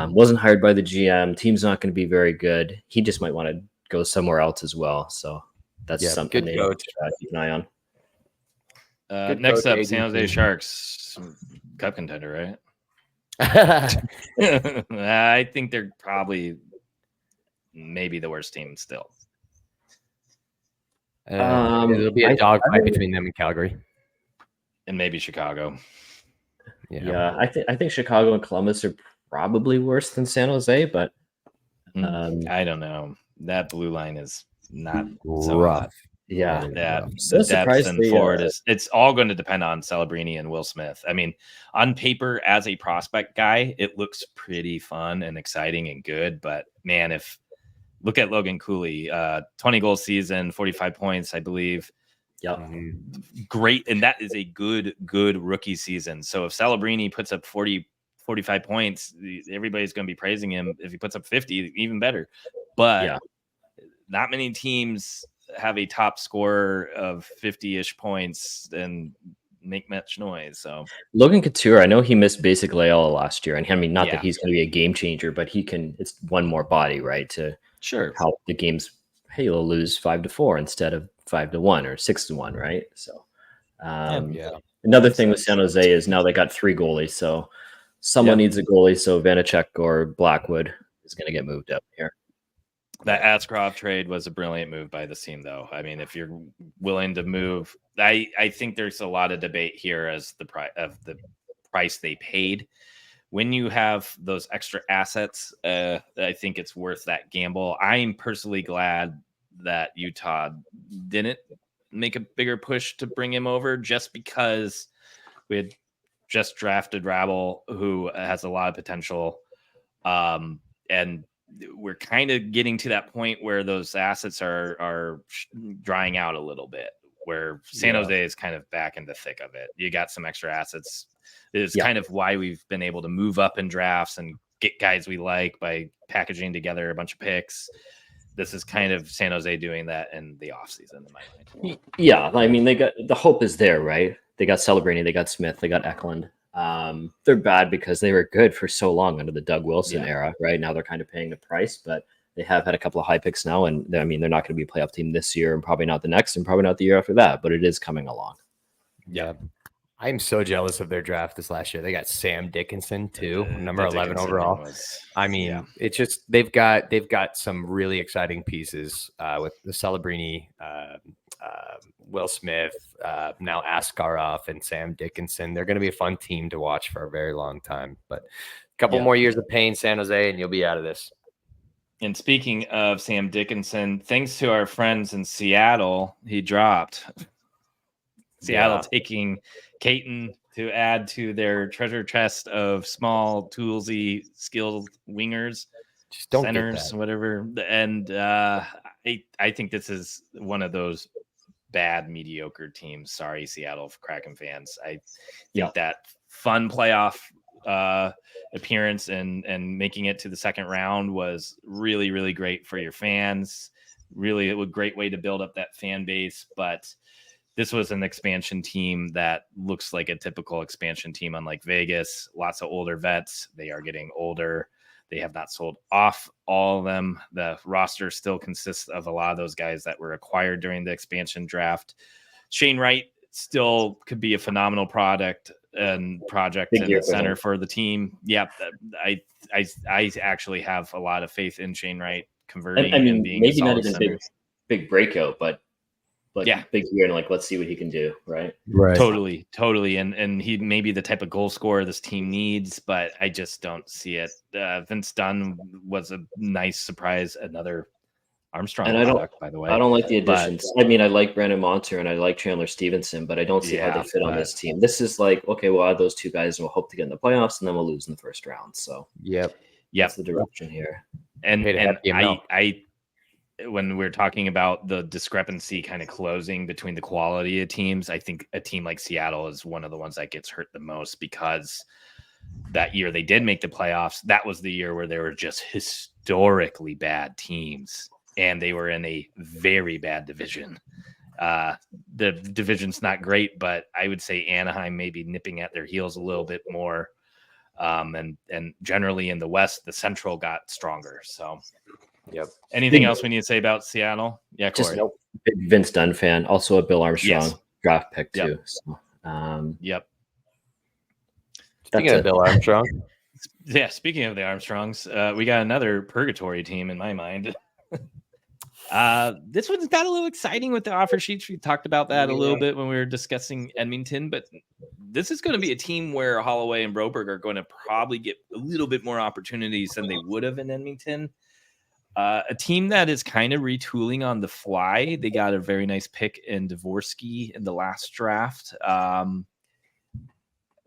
wasn't hired by the GM. Team's not going to be very good. He just might want to go somewhere else as well. So that's something they keep an eye on. Next up, San Jose Sharks, Cup contender, right? I think they're probably maybe the worst team still. It'll be a dogfight between them and Calgary, and maybe Chicago. Yeah, I think Chicago and Columbus are probably worse than San Jose, but I don't know. That blue line is not so rough. hot. Yeah, the depth and forward it's all going to depend on Celebrini and Will Smith. I mean, on paper, as a prospect guy, it looks pretty fun and exciting and good. But man, look at Logan Cooley, 20-goal season, 45 points, I believe. Yep. Great. And that is a good rookie season. So if Celebrini puts up 40, 45 points, everybody's going to be praising him. If he puts up 50, even better. but Yeah. not many teams have a top scorer of 50-ish points and make much noise. So Logan Couture, I know he missed basic Loyola last year, and I mean, not Yeah. that he's going to be a game changer, but he can. It's one more body, right, to sure. help the games. Hey, you'll lose 5-4 instead of 5-1 or 6-1, right? So, another thing with San Jose is now they got 3 goalies, so someone needs a goalie. So Vanacek or Blackwood is going to get moved up here. That Askarov trade was a brilliant move by the team, though. I mean, if you're willing to move, I think there's a lot of debate here as the price they paid. When you have those extra assets, I think it's worth that gamble. I'm personally glad that Utah didn't make a bigger push to bring him over, just because we had just drafted Rabel, who has a lot of potential, and we're kind of getting to that point where those assets are drying out a little bit, where San Jose is kind of back in the thick of it. You got some extra assets. It's kind of why we've been able to move up in drafts and get guys we like by packaging together a bunch of picks. This is kind of San Jose doing that in the offseason, in my mind. Yeah, I mean, they got the hope is there, right? They got Celebrini, they got Smith, they got Eklund. They're bad because they were good for so long under the Doug Wilson era, right? Now they're kind of paying the price, but they have had a couple of high picks now, and I mean, they're not going to be a playoff team this year, and probably not the next, and probably not the year after that, but it is coming along. Yeah. I'm so jealous of their draft this last year. They got Sam Dickinson too, number 11 overall. I mean, it's just they've got some really exciting pieces with the Celebrini, Will Smith, now Askarov and Sam Dickinson. They're going to be a fun team to watch for a very long time. But a couple more years of pain, San Jose, and you'll be out of this. And speaking of Sam Dickinson, thanks to our friends in Seattle, he dropped. Seattle taking Caton to add to their treasure chest of small, toolsy, skilled wingers, centers, whatever. And I think this is one of those bad, mediocre teams. Sorry, Seattle Kraken fans. I think that fun playoff appearance and making it to the second round was really, really great for your fans. Really, a great way to build up that fan base, but this was an expansion team that looks like a typical expansion team, unlike Vegas. Lots of older vets. They are getting older. They have not sold off all of them. The roster still consists of a lot of those guys that were acquired during the expansion draft. Shane Wright still could be a phenomenal project in the center for the team. Yeah, I actually have a lot of faith in Shane Wright converting and being maybe a not solid even big breakout, but big year, and let's see what he can do, right? Totally. And he may be the type of goal scorer this team needs, but I just don't see it. Vince Dunn was a nice surprise, another Armstrong product, by the way. I don't like the additions. I mean, I like Brandon Montour and I like Chandler Stevenson, but I don't see how they fit on this team. This is like, okay, we'll add those two guys and we'll hope to get in the playoffs, and then we'll lose in the first round. So that's the direction here. And I when we're talking about the discrepancy kind of closing between the quality of teams, I think a team like Seattle is one of the ones that gets hurt the most, because that year they did make the playoffs. That was the year where they were just historically bad teams, and they were in a very bad division. The division's not great, but I would say Anaheim may be nipping at their heels a little bit more. And generally in the West, the Central got stronger. So anything else we need to say about Seattle? Yeah, Corey. Just big Vince Dunn fan, also a Bill Armstrong draft pick too. So, Speaking of Bill Armstrong, speaking of the Armstrongs, we got another purgatory team in my mind. This one's got a little exciting with the offer sheets. We talked about that a little bit when we were discussing Edmonton, but this is going to be a team where Holloway and Broberg are going to probably get a little bit more opportunities than they would have in Edmonton. A team that is kind of retooling on the fly. They got a very nice pick in Dvorsky in the last draft. I'm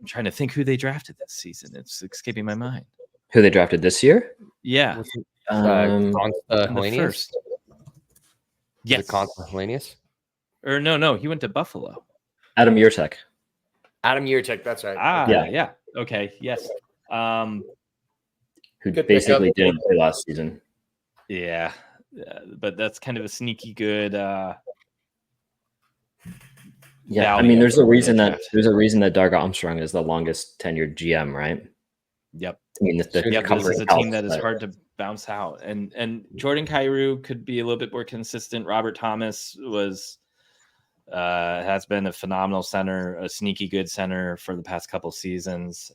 trying to think who they drafted this season. It's escaping my mind. Who they drafted this year? Yeah. Helenius? Yes. Helenius? Or no, he went to Buffalo. Adam Yurtek. That's right. Yeah. Okay, yes. Who basically didn't play last season. Yeah, but that's kind of a sneaky good. Yeah, I mean, value for the draft. there's a reason that Doug Armstrong is the longest tenured GM, right? Yep. I mean, the Yep. This covering is a team helps, that is but hard to bounce out, and Jordan Kyrou could be a little bit more consistent. Robert Thomas has been a phenomenal center, a sneaky good center for the past couple seasons.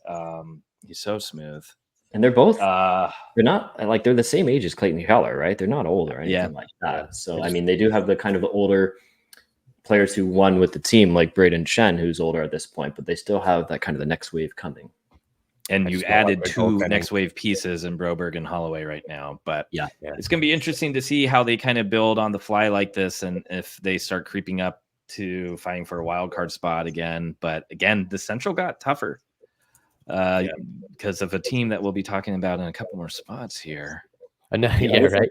He's so smooth. and they're both Uh, they're not like they're the same age as Clayton Keller, right? They're not old or anything like that. Yeah. So I mean, they do have the kind of older players who won with the team, like Braden Shen, who's older at this point, but they still have that kind of the next wave coming. and you added two next wave pieces in Broberg and Holloway right now, but Yeah. it's going to be interesting to see how they kind of build on the fly like this, and if they start creeping up to fighting for a wild card spot again. But again, the Central got tougher because of a team that we'll be talking about in a couple more spots here. Right.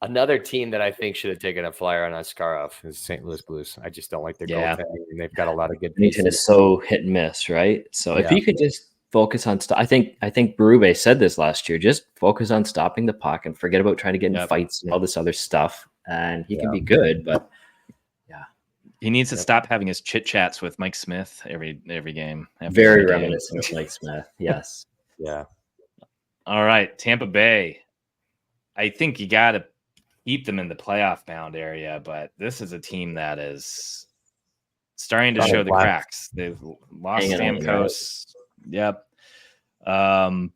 Another team that I think should have taken a flyer on Askarov is St. Louis Blues. I just don't like their goaltending, and they've got a lot of good pieces. Edmonton is so hit and miss, right? So if you could just focus on I think Berube said this last year, just focus on stopping the puck and forget about trying to get in fights and all this other stuff, and he can be good, but he needs to stop having his chit chats with Mike Smith every game. Very reminiscent of Mike Smith. Yes. Yeah. All right, Tampa Bay. I think you got to keep them in the playoff bound area, but this is a team that is starting to show the cracks. They've lost Stamkos. Yep. The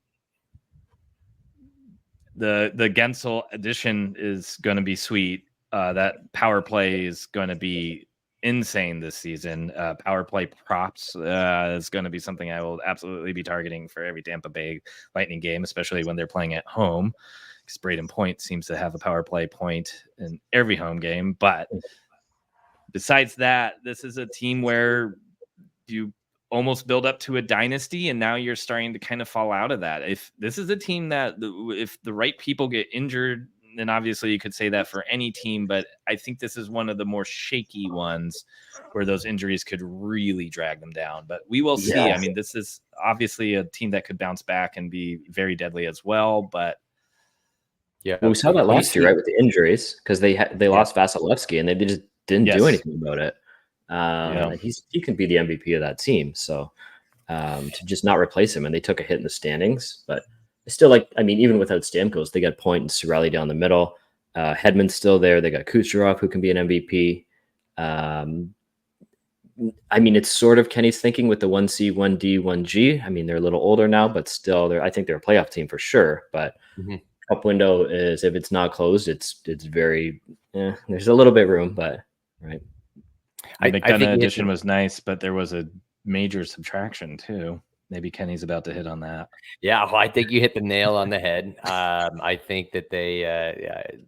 Gensel addition is going to be sweet. That power play is going to be insane this season. Power play props is going to be something I will absolutely be targeting for every Tampa Bay Lightning game, especially when they're playing at home. Braden Point seems to have a power play point in every home game. But besides that, this is a team where you almost build up to a dynasty, and now you're starting to kind of fall out of that. If this is a team that if the right people get injured, then obviously you could say that for any team, but I think this is one of the more shaky ones where those injuries could really drag them down. But we will see. I mean, this is obviously a team that could bounce back and be very deadly as well, but we saw that last year, right, with the injuries, because they lost Vasilevsky and they just didn't do anything about it. He can be the MVP of that team. So to just not replace him, and they took a hit in the standings, but still, even without Stamkos, they got Point and Cirelli down the middle. Hedman's still there. They got Kucherov, who can be an MVP. It's sort of Kenny's thinking with the 1C, 1D, 1G. I mean, they're a little older now, but still, I think they're a playoff team for sure. But Cup window is, if it's not closed, it's very there's a little bit room, but right. The McDonough addition was nice, but there was a major subtraction too. Maybe Kenny's about to hit on that. Yeah, well, I think you hit the nail on the head. I think that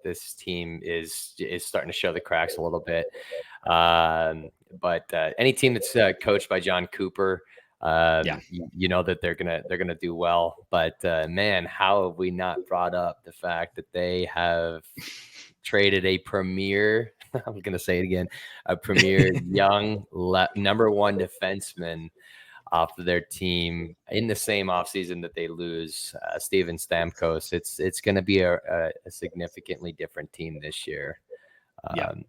this team is starting to show the cracks a little bit. But any team that's coached by John Cooper, you know that they're gonna do well. But man, how have we not brought up the fact that they have traded a premier? I'm gonna say it again, a premier young number one defenseman off of their team in the same offseason that they lose Steven Stamkos. It's going to be a significantly different team this year. And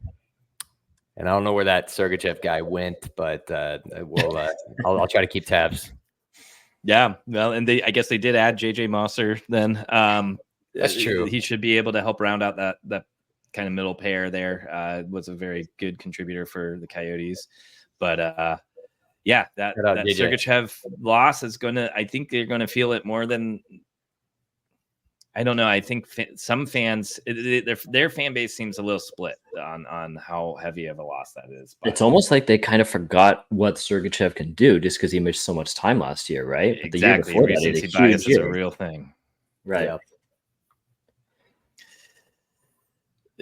I don't know where that Sergachev guy went, but I'll try to keep tabs. Yeah, well, and I guess they did add JJ Mosser then. That's true. He should be able to help round out that kind of middle pair there. Was a very good contributor for the Coyotes. But that Sergachev loss is I think they're going to feel it more than, I don't know. I think some fans, their fan base seems a little split on how heavy of a loss that is. But it's almost like they kind of forgot what Sergachev can do just because he missed so much time last year, right? But exactly. The year before recency bias is a real thing. Right. Yeah.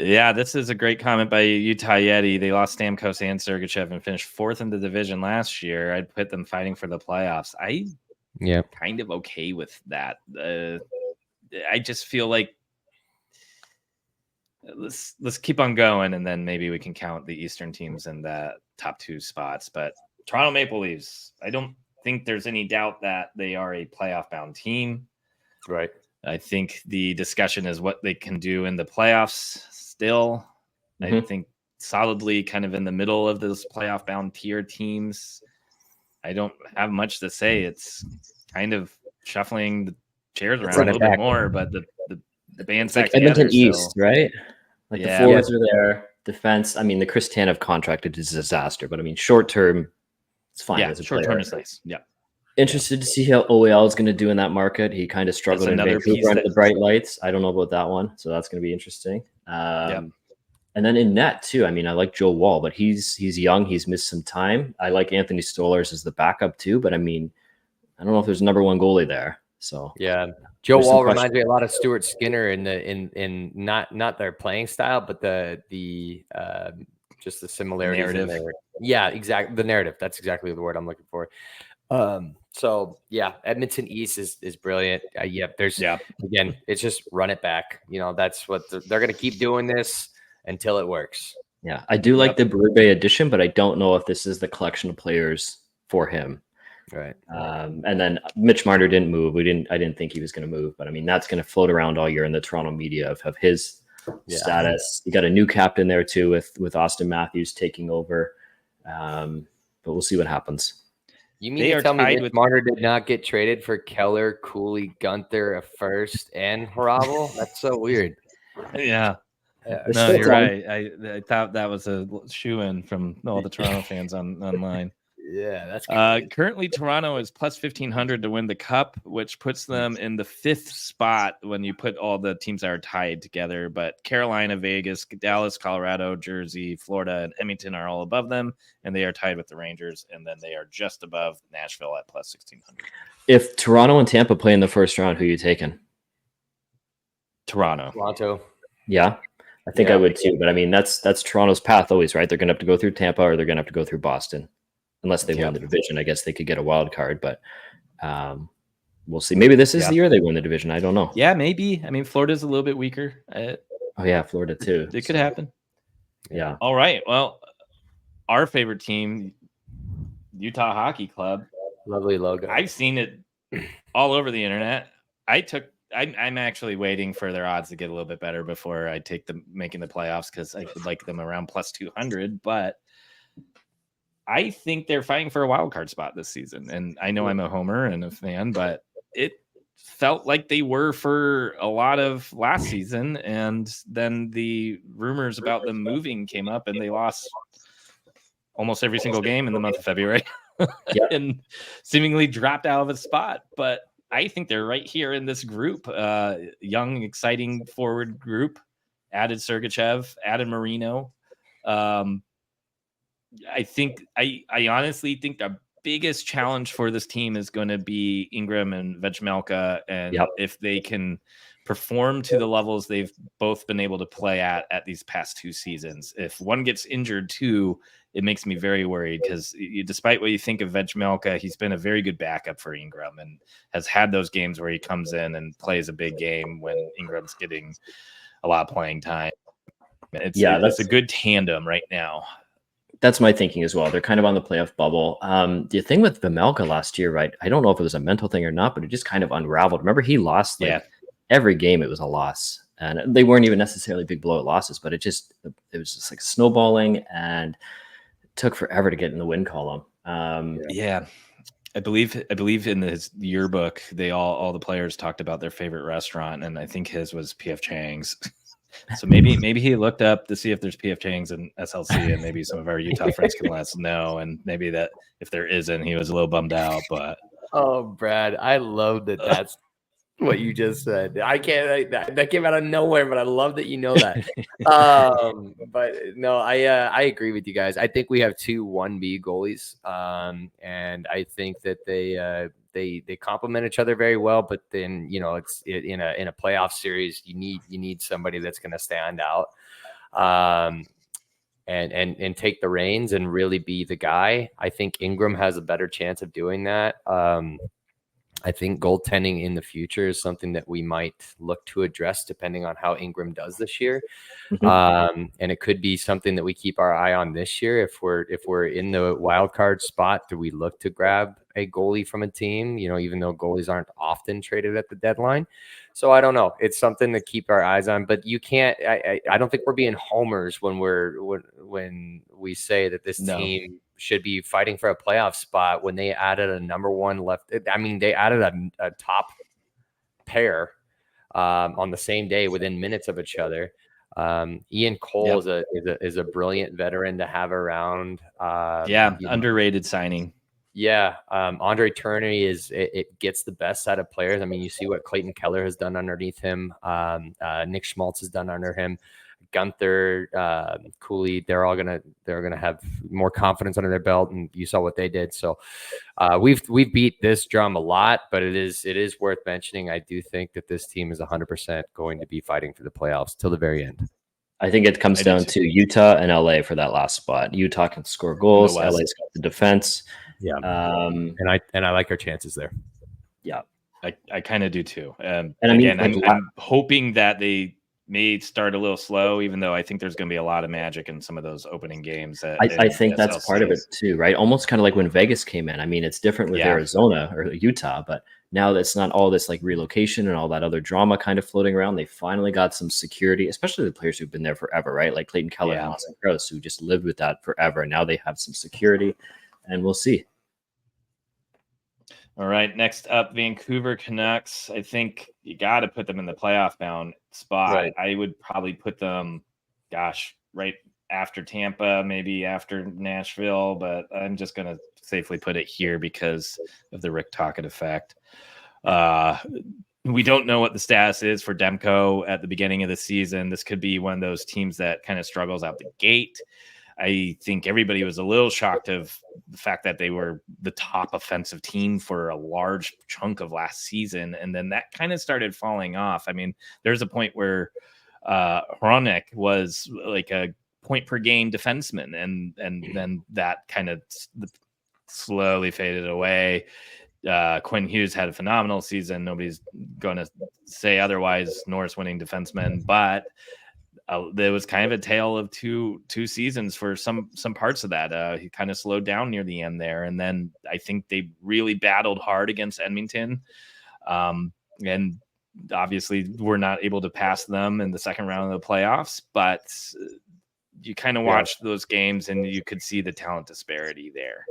Yeah, this is a great comment by Utah Yeti. They lost Stamkos and Sergachev and finished fourth in the division last year. I'd put them fighting for the playoffs. Kind of okay with that. I just feel like let's keep on going, and then maybe we can count the Eastern teams in the top two spots. But Toronto Maple Leafs, I don't think there's any doubt that they are a playoff bound team. Right. I think the discussion is what they can do in the playoffs still. I think solidly kind of in the middle of those playoff bound tier teams. I don't have much to say. It's kind of shuffling the chairs around a little bit more, but the band's back like Edmonton together. East, right? Like the forwards are there. Defense, I mean, the Chris Tanev contract is a disaster, but I mean, short term, it's fine. Yeah, short term is nice. Yeah. Interested to see how OEL is going to do in that market. He kind of struggled in Vancouver under the bright lights. I don't know about that one, so that's going to be interesting. And then in net too. I mean, I like Joe Wall, but he's young. He's missed some time. I like Anthony Stolarz as the backup too, but I mean, I don't know if there's a number one goalie there. So yeah, Joe Wall reminds me a lot of Stuart Skinner in not their playing style, but the just the similarities. Narrative. Yeah, exactly. The narrative. That's exactly the word I'm looking for. So yeah, Edmonton East is brilliant. Again, it's just run it back. You know, that's what they're going to keep doing this until it works. Yeah, I do like the Berube addition, but I don't know if this is the collection of players for him. Right. And then Mitch Marner didn't move. I didn't think he was going to move, but I mean, that's going to float around all year in the Toronto media of his status. You got a new captain there too, with Austin Matthews taking over. But we'll see what happens. You mean to tell me Mitch Marner did not get traded for Keller, Cooley, Gunther, a first, and Haravel? That's so weird. Yeah. No, you're right. I thought that was a shoe-in from all the Toronto fans online. Yeah, that's crazy. Currently Toronto is plus 1,500 to win the Cup, which puts them in the 5th spot when you put all the teams that are tied together. But Carolina, Vegas, Dallas, Colorado, Jersey, Florida, and Edmonton are all above them, and they are tied with the Rangers, and then they are just above Nashville at plus 1,600. If Toronto and Tampa play in the first round, who are you taking? Toronto. Yeah. I think I would too, but I mean, that's Toronto's path always, right? They're going to have to go through Tampa or they're going to have to go through Boston. Unless they win the division, I guess they could get a wild card, but we'll see. Maybe this is the year they win the division. I don't know. Yeah, maybe. I mean, Florida's a little bit weaker. Florida too. It could happen. Yeah. All right. Well, our favorite team, Utah Hockey Club. Lovely logo. I've seen it all over the internet. I'm actually waiting for their odds to get a little bit better before I take them making the playoffs because I would like them around plus 200, but I think they're fighting for a wild card spot this season. And I know I'm a homer and a fan, but it felt like they were for a lot of last season. And then the rumors about them moving came up and they lost almost every single game in the month of February and seemingly dropped out of a spot. But I think they're right here in this group, young, exciting forward group, added Sergachev, added Marino. I honestly think the biggest challenge for this team is going to be Ingram and Vejmelka, and if they can perform to the levels they've both been able to play at these past 2 seasons. If one gets injured too, it makes me very worried because despite what you think of Vejmelka, he's been a very good backup for Ingram and has had those games where he comes in and plays a big game when Ingram's getting a lot of playing time. It's a good tandem right now. That's my thinking as well. They're kind of on the playoff bubble. The thing with Vejmelka last year, right? I don't know if it was a mental thing or not, but it just kind of unraveled. Remember, he lost every game. It was a loss, and they weren't even necessarily big blowout losses, but it was just like snowballing, and it took forever to get in the win column. I believe in his yearbook, they all the players talked about their favorite restaurant, and I think his was P.F. Chang's. So maybe he looked up to see if there's P.F. Chang's and SLC, and maybe some of our Utah friends can let us know. And maybe that if there isn't, he was a little bummed out. But Brad, I love that. That's what you just said. I can't. That came out of nowhere, but I love that you know that. But no, I agree with you guys. I think we have 2 1B goalies, and I think that they complement each other very well. But then it's in a playoff series, you need somebody that's going to stand out, and take the reins and really be the guy. I think Ingram has a better chance of doing that. I think goaltending in the future is something that we might look to address depending on how Ingram does this year. And it could be something that we keep our eye on this year. If we're in the wild card spot, do we look to grab a goalie from a team, even though goalies aren't often traded at the deadline. So I don't know. It's something to keep our eyes on, but you can't, I don't think we're being homers when we say that this team should be fighting for a playoff spot when they added a number one left. I mean, they added a top pair on the same day within minutes of each other. Ian Cole is a brilliant veteran to have around. Underrated signing. Yeah, Andre Tourney it gets the best out of players. I mean, you see what Clayton Keller has done underneath him. Nick Schmaltz has done under him. Gunther, Cooley, they're gonna have more confidence under their belt, and you saw what they did. So we've beat this drum a lot, but it is worth mentioning. I do think that this team is 100% going to be fighting for the playoffs till the very end. I think it comes down to Utah and LA for that last spot. Utah can score goals. LA's got the defense. Yeah, and I like our chances there. Yeah, I kind of do too. And again, I'm hoping that they may start a little slow, even though I think there's going to be a lot of magic in some of those opening games. I think that's part of it too, right? Almost kind of like when Vegas came in. I mean, it's different with Arizona or Utah, but now that's not all this like relocation and all that other drama kind of floating around. They finally got some security, especially the players who've been there forever, right? Like Clayton Keller and Austin Gross, who just lived with that forever. And now they have some security, and we'll see. All right, next up, Vancouver Canucks. I think you got to put them in the playoff bound spot. Right. I would probably put them, right after Tampa, maybe after Nashville, but I'm just going to safely put it here because of the Rick Tocchet effect. We don't know what the status is for Demko at the beginning of the season. This could be one of those teams that kind of struggles out the gate. I think everybody was a little shocked of the fact that they were the top offensive team for a large chunk of last season. And then that kind of started falling off. I mean, there's a point where Hronek was like a point per game defenseman. And then that kind of slowly faded away. Quinn Hughes had a phenomenal season. Nobody's going to say otherwise. Norris winning defenseman, but there was kind of a tale of two seasons for some parts of that. He kind of slowed down near the end there, and then I think they really battled hard against Edmonton, and obviously we're not able to pass them in the second round of the playoffs. But you kind of watch those games, and you could see the talent disparity there.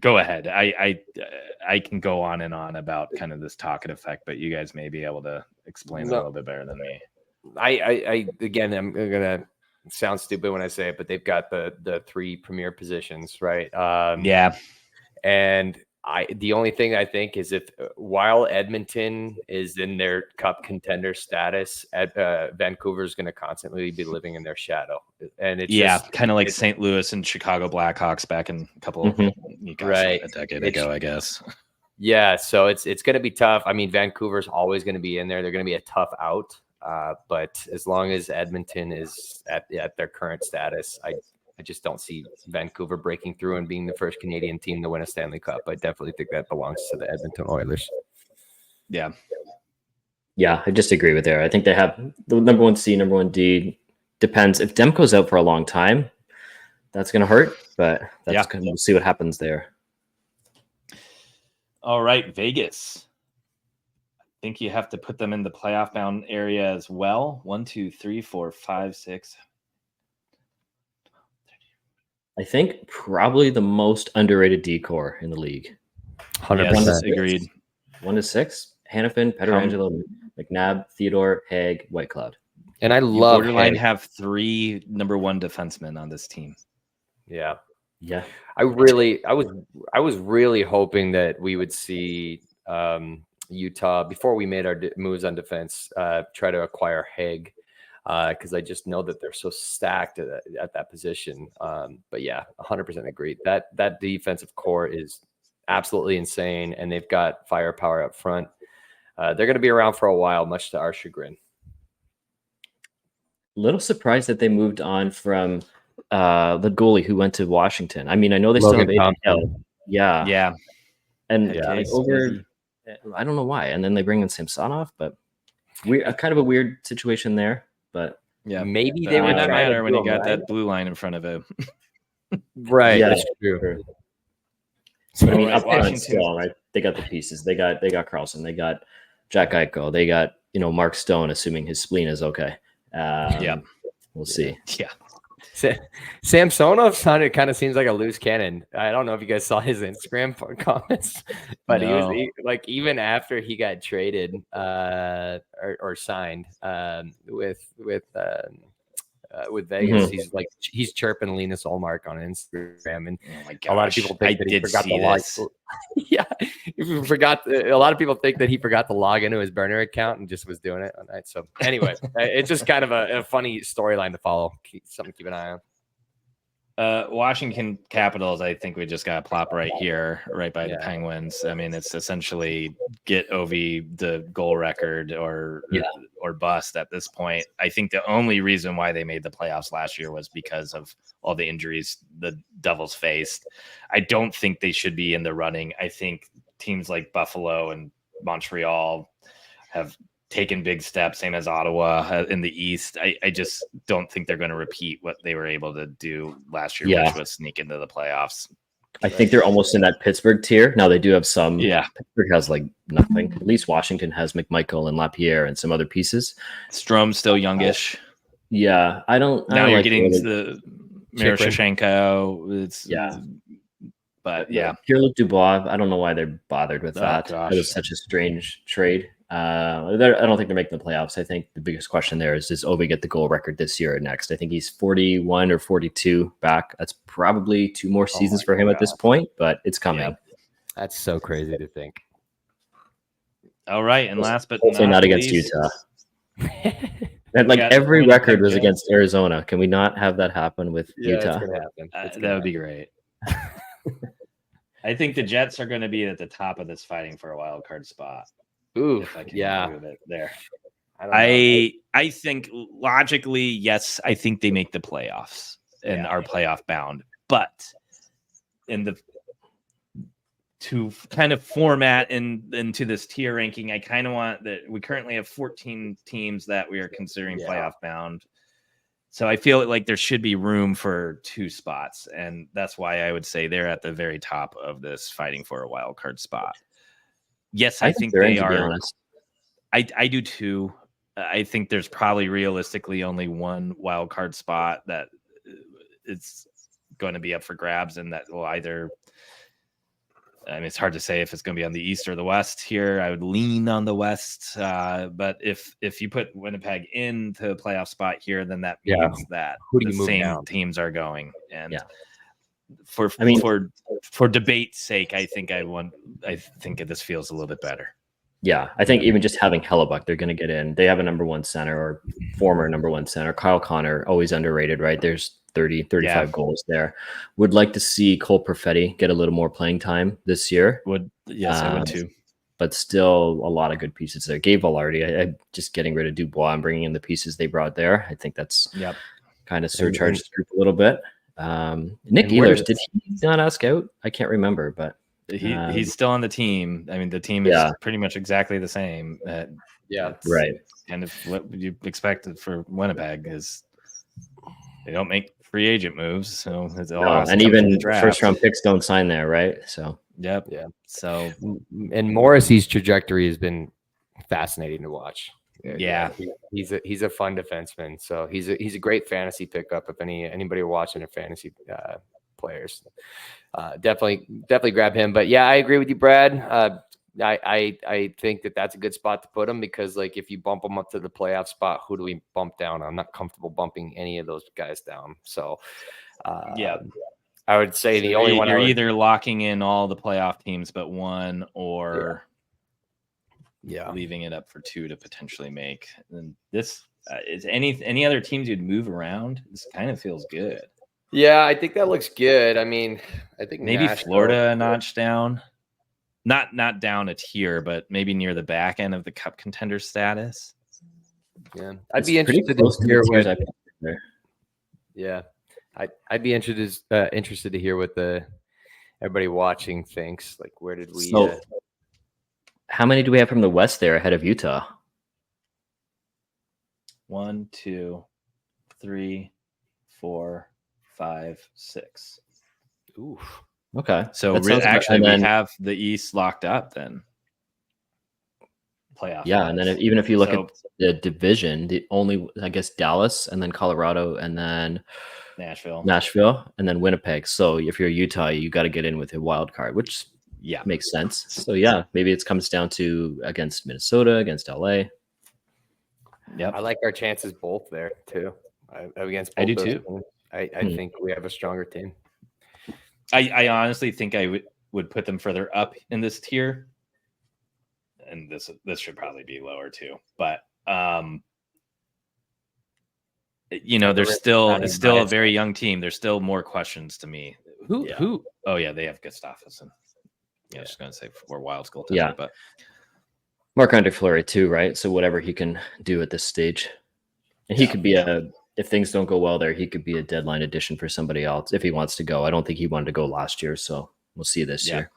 Go ahead. I can go on and on about kind of this Tocchet effect, but you guys may be able to explain it a little bit better than me. Again, I'm gonna sound stupid when I say it, but they've got the three premier positions, right? And the only thing I think is while Edmonton is in their Cup Contender status, Vancouver is going to constantly be living in their shadow, and it's kind of like St. Louis and Chicago Blackhawks back in a decade ago, I guess. Yeah, so it's going to be tough. I mean, Vancouver's always going to be in there. They're going to be a tough out, but as long as Edmonton is at their current status, I just don't see Vancouver breaking through and being the first Canadian team to win a Stanley Cup. I definitely think that belongs to the Edmonton Oilers. Yeah, I just agree with there. I think they have the number 1 C, number 1 D. Depends. If Demko's out for a long time, that's going to hurt, but we'll see what happens there. All right, Vegas. I think you have to put them in the playoff bound area as well. 1, 2, 3, 4, 5, 6. I think probably the most underrated decor in the league. 100% agreed. 1 to 6. Hannafin, Pietrangelo, McNabb, Theodore, Haig, Whitecloud. And I love borderline have 3 number 1 defensemen on this team. Yeah. I was really hoping that we would see Utah before we made our moves on defense try to acquire Haig. Because I just know that they're so stacked at that position. But yeah, 100% agreed. That defensive core is absolutely insane, and they've got firepower up front. They're going to be around for a while, much to our chagrin. Little surprised that they moved on from the goalie who went to Washington. I mean, I know they still have AHL. Yeah. And I don't know why. And then they bring in Samsonov, but kind of a weird situation there. But yeah, maybe they were not matter when you got that blue line in front of him. Right. Yeah, that's true. But I mean, Right, up front Washington. still, right? They got the pieces. They got Carlson. They got Jack Eichel. They got Mark Stone, assuming his spleen is okay. We'll see. Yeah. Samsonov kind of seems like a loose cannon. I don't know if you guys saw his Instagram comments, but No. he was even after he got traded or signed with Vegas, he's chirping Linus Ullmark on Instagram, and Oh my gosh. a lot of people think that he forgot to log. This. Yeah, a lot of people think that he forgot to log into his burner account and just was doing it all night. So anyway, it's just kind of a funny storyline to follow. Something to keep an eye on. Washington Capitals, I think we just got to plop right here, right by the Penguins. I mean, it's essentially get Ovi the goal record or bust at this point. I think the only reason why they made the playoffs last year was because of all the injuries the Devils faced. I don't think they should be in the running. I think teams like Buffalo and Montreal have taken big steps, same as Ottawa in the East. I just don't think they're going to repeat what they were able to do last year, which was sneak into the playoffs. I think they're almost in that Pittsburgh tier. Now they do have some. Yeah. Pittsburgh has like nothing. At least Washington has McMichael and Lapierre and some other pieces. Strom's still youngish. Yeah. I don't Now you're like getting the Miroshchenko. But Pierre-Luc Dubois, I don't know why they're bothered with that. Gosh. It was such a strange trade. I don't think they're making the playoffs. I think the biggest question there is, does Ovi get the goal record this year or next? I think he's 41 or 42 back. That's probably 2 more seasons for him at this point, but it's coming. Yeah. That's so crazy to think. All right, and last but hopefully not against least, Utah. And like every record was against Arizona. Can we not have that happen with Utah? It's gonna happen. That would be great. I think the Jets are going to be at the top of this fighting for a wild card spot. Ooh, if I can move it there. I think logically, yes, I think they make the playoffs and are playoff bound. But to kind of format into this tier ranking, I kind of want that we currently have 14 teams that we are considering playoff bound. So I feel like there should be room for 2 spots. And that's why I would say they're at the very top of this fighting for a wild card spot. Yes, I think they are. I do too. I think there's probably realistically only one wild card spot that it's going to be up for grabs, and that will either. I mean, it's hard to say if it's going to be on the East or the West here. I would lean on the West, but if you put Winnipeg into the playoff spot here, then that means that the same teams are going. And for debate's sake, I think this feels a little bit better. Yeah, I think even just having Hellebuck, they're going to get in. They have a number 1 center or former number 1 center. Kyle Connor, always underrated, right? There's 35 goals there. Would like to see Cole Perfetti get a little more playing time this year. I would too. But still a lot of good pieces there. Gabe Velarde, I just getting rid of Dubois and bringing in the pieces they brought there. I think that's kind of surcharged the group a little bit. Nick Ehlers, did he not ask out? I can't remember, but he's still on the team. I mean, the team is pretty much exactly the same. Right. Kind of what you expected for Winnipeg is they don't make free agent moves, so it's all and even first round picks don't sign there, right? So So and Morrissey's trajectory has been fascinating to watch. He's a fun defenseman, so he's a great fantasy pickup. If anybody watching are fantasy players, definitely grab him. But yeah, I agree with you, Brad. I think that's a good spot to put him, because like if you bump him up to the playoff spot, who do we bump down? I'm not comfortable bumping any of those guys down. So I would say the only one you're either locking in all the playoff teams but one, or leaving it up for 2 to potentially make. And this is any other teams you'd move around. This kind of feels good. Yeah, I think that looks good. I mean, I think maybe Nashville, Florida a notch down. Not down a tier, but maybe near the back end of the Cup Contender status. Yeah, I'd be interested to hear what. Yeah, I'd be interested to hear what everybody watching thinks. Like, where did we? So, how many do we have from the West there ahead of Utah? 1, 2, 3, 4, 5, 6. Ooh. Okay. So That sounds actually, about- and we then- have the East locked up then. Playoff. Yeah, and then even if you look So- at the division, the only, I guess, Dallas, and then Colorado, and then Nashville, and then Winnipeg. So if you're Utah, you got to get in with a wild card, which Yeah. makes sense. So yeah, maybe it comes down to against Minnesota, against LA. Yep. I like our chances both there too. Against both I do those too. teams. I think we have a stronger team. I honestly think I would put them further up in this tier. And this should probably be lower too. But there's still a very young team. There's still more questions to me. Who? Oh yeah, they have Gustafsson. I was just gonna say for Wild's goaltender, Yeah. but Marc-Andre Fleury too, right? So whatever he can do at this stage, and he could be if things don't go well there, he could be a deadline addition for somebody else if he wants to go. I don't think he wanted to go last year, so we'll see this year.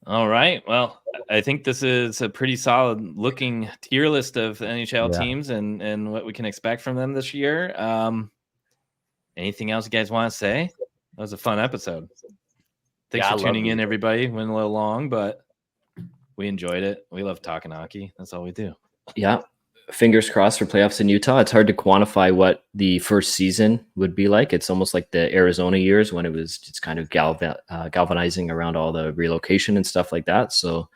All right. Well, I think this is a pretty solid looking tier list of NHL teams and what we can expect from them this year. Anything else you guys want to say? That was a fun episode. Thanks for tuning in, everybody. Went a little long, but we enjoyed it. We love talking hockey. That's all we do. Yeah. Fingers crossed for playoffs in Utah. It's hard to quantify what the first season would be like. It's almost like the Arizona years when it was just kind of galvanizing around all the relocation and stuff like that. So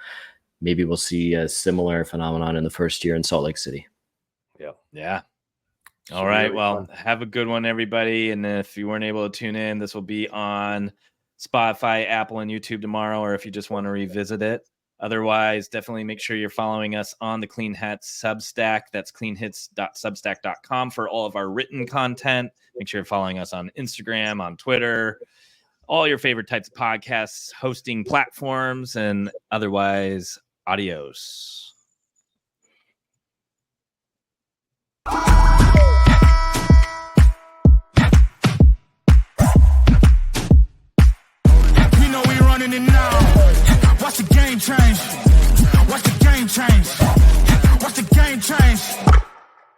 maybe we'll see a similar phenomenon in the first year in Salt Lake City. Yeah. All right. Well, have a good one, everybody. And if you weren't able to tune in, this will be on Spotify, Apple, and YouTube tomorrow, or if you just want to revisit it. Otherwise, definitely make sure you're following us on the Clean Hits Substack. That's cleanhits.substack.com for all of our written content. Make sure you're following us on Instagram, on Twitter, all your favorite types of podcasts, hosting platforms, and otherwise, adios. We know we running it now. Watch the game change. Watch the game change. Watch the game change.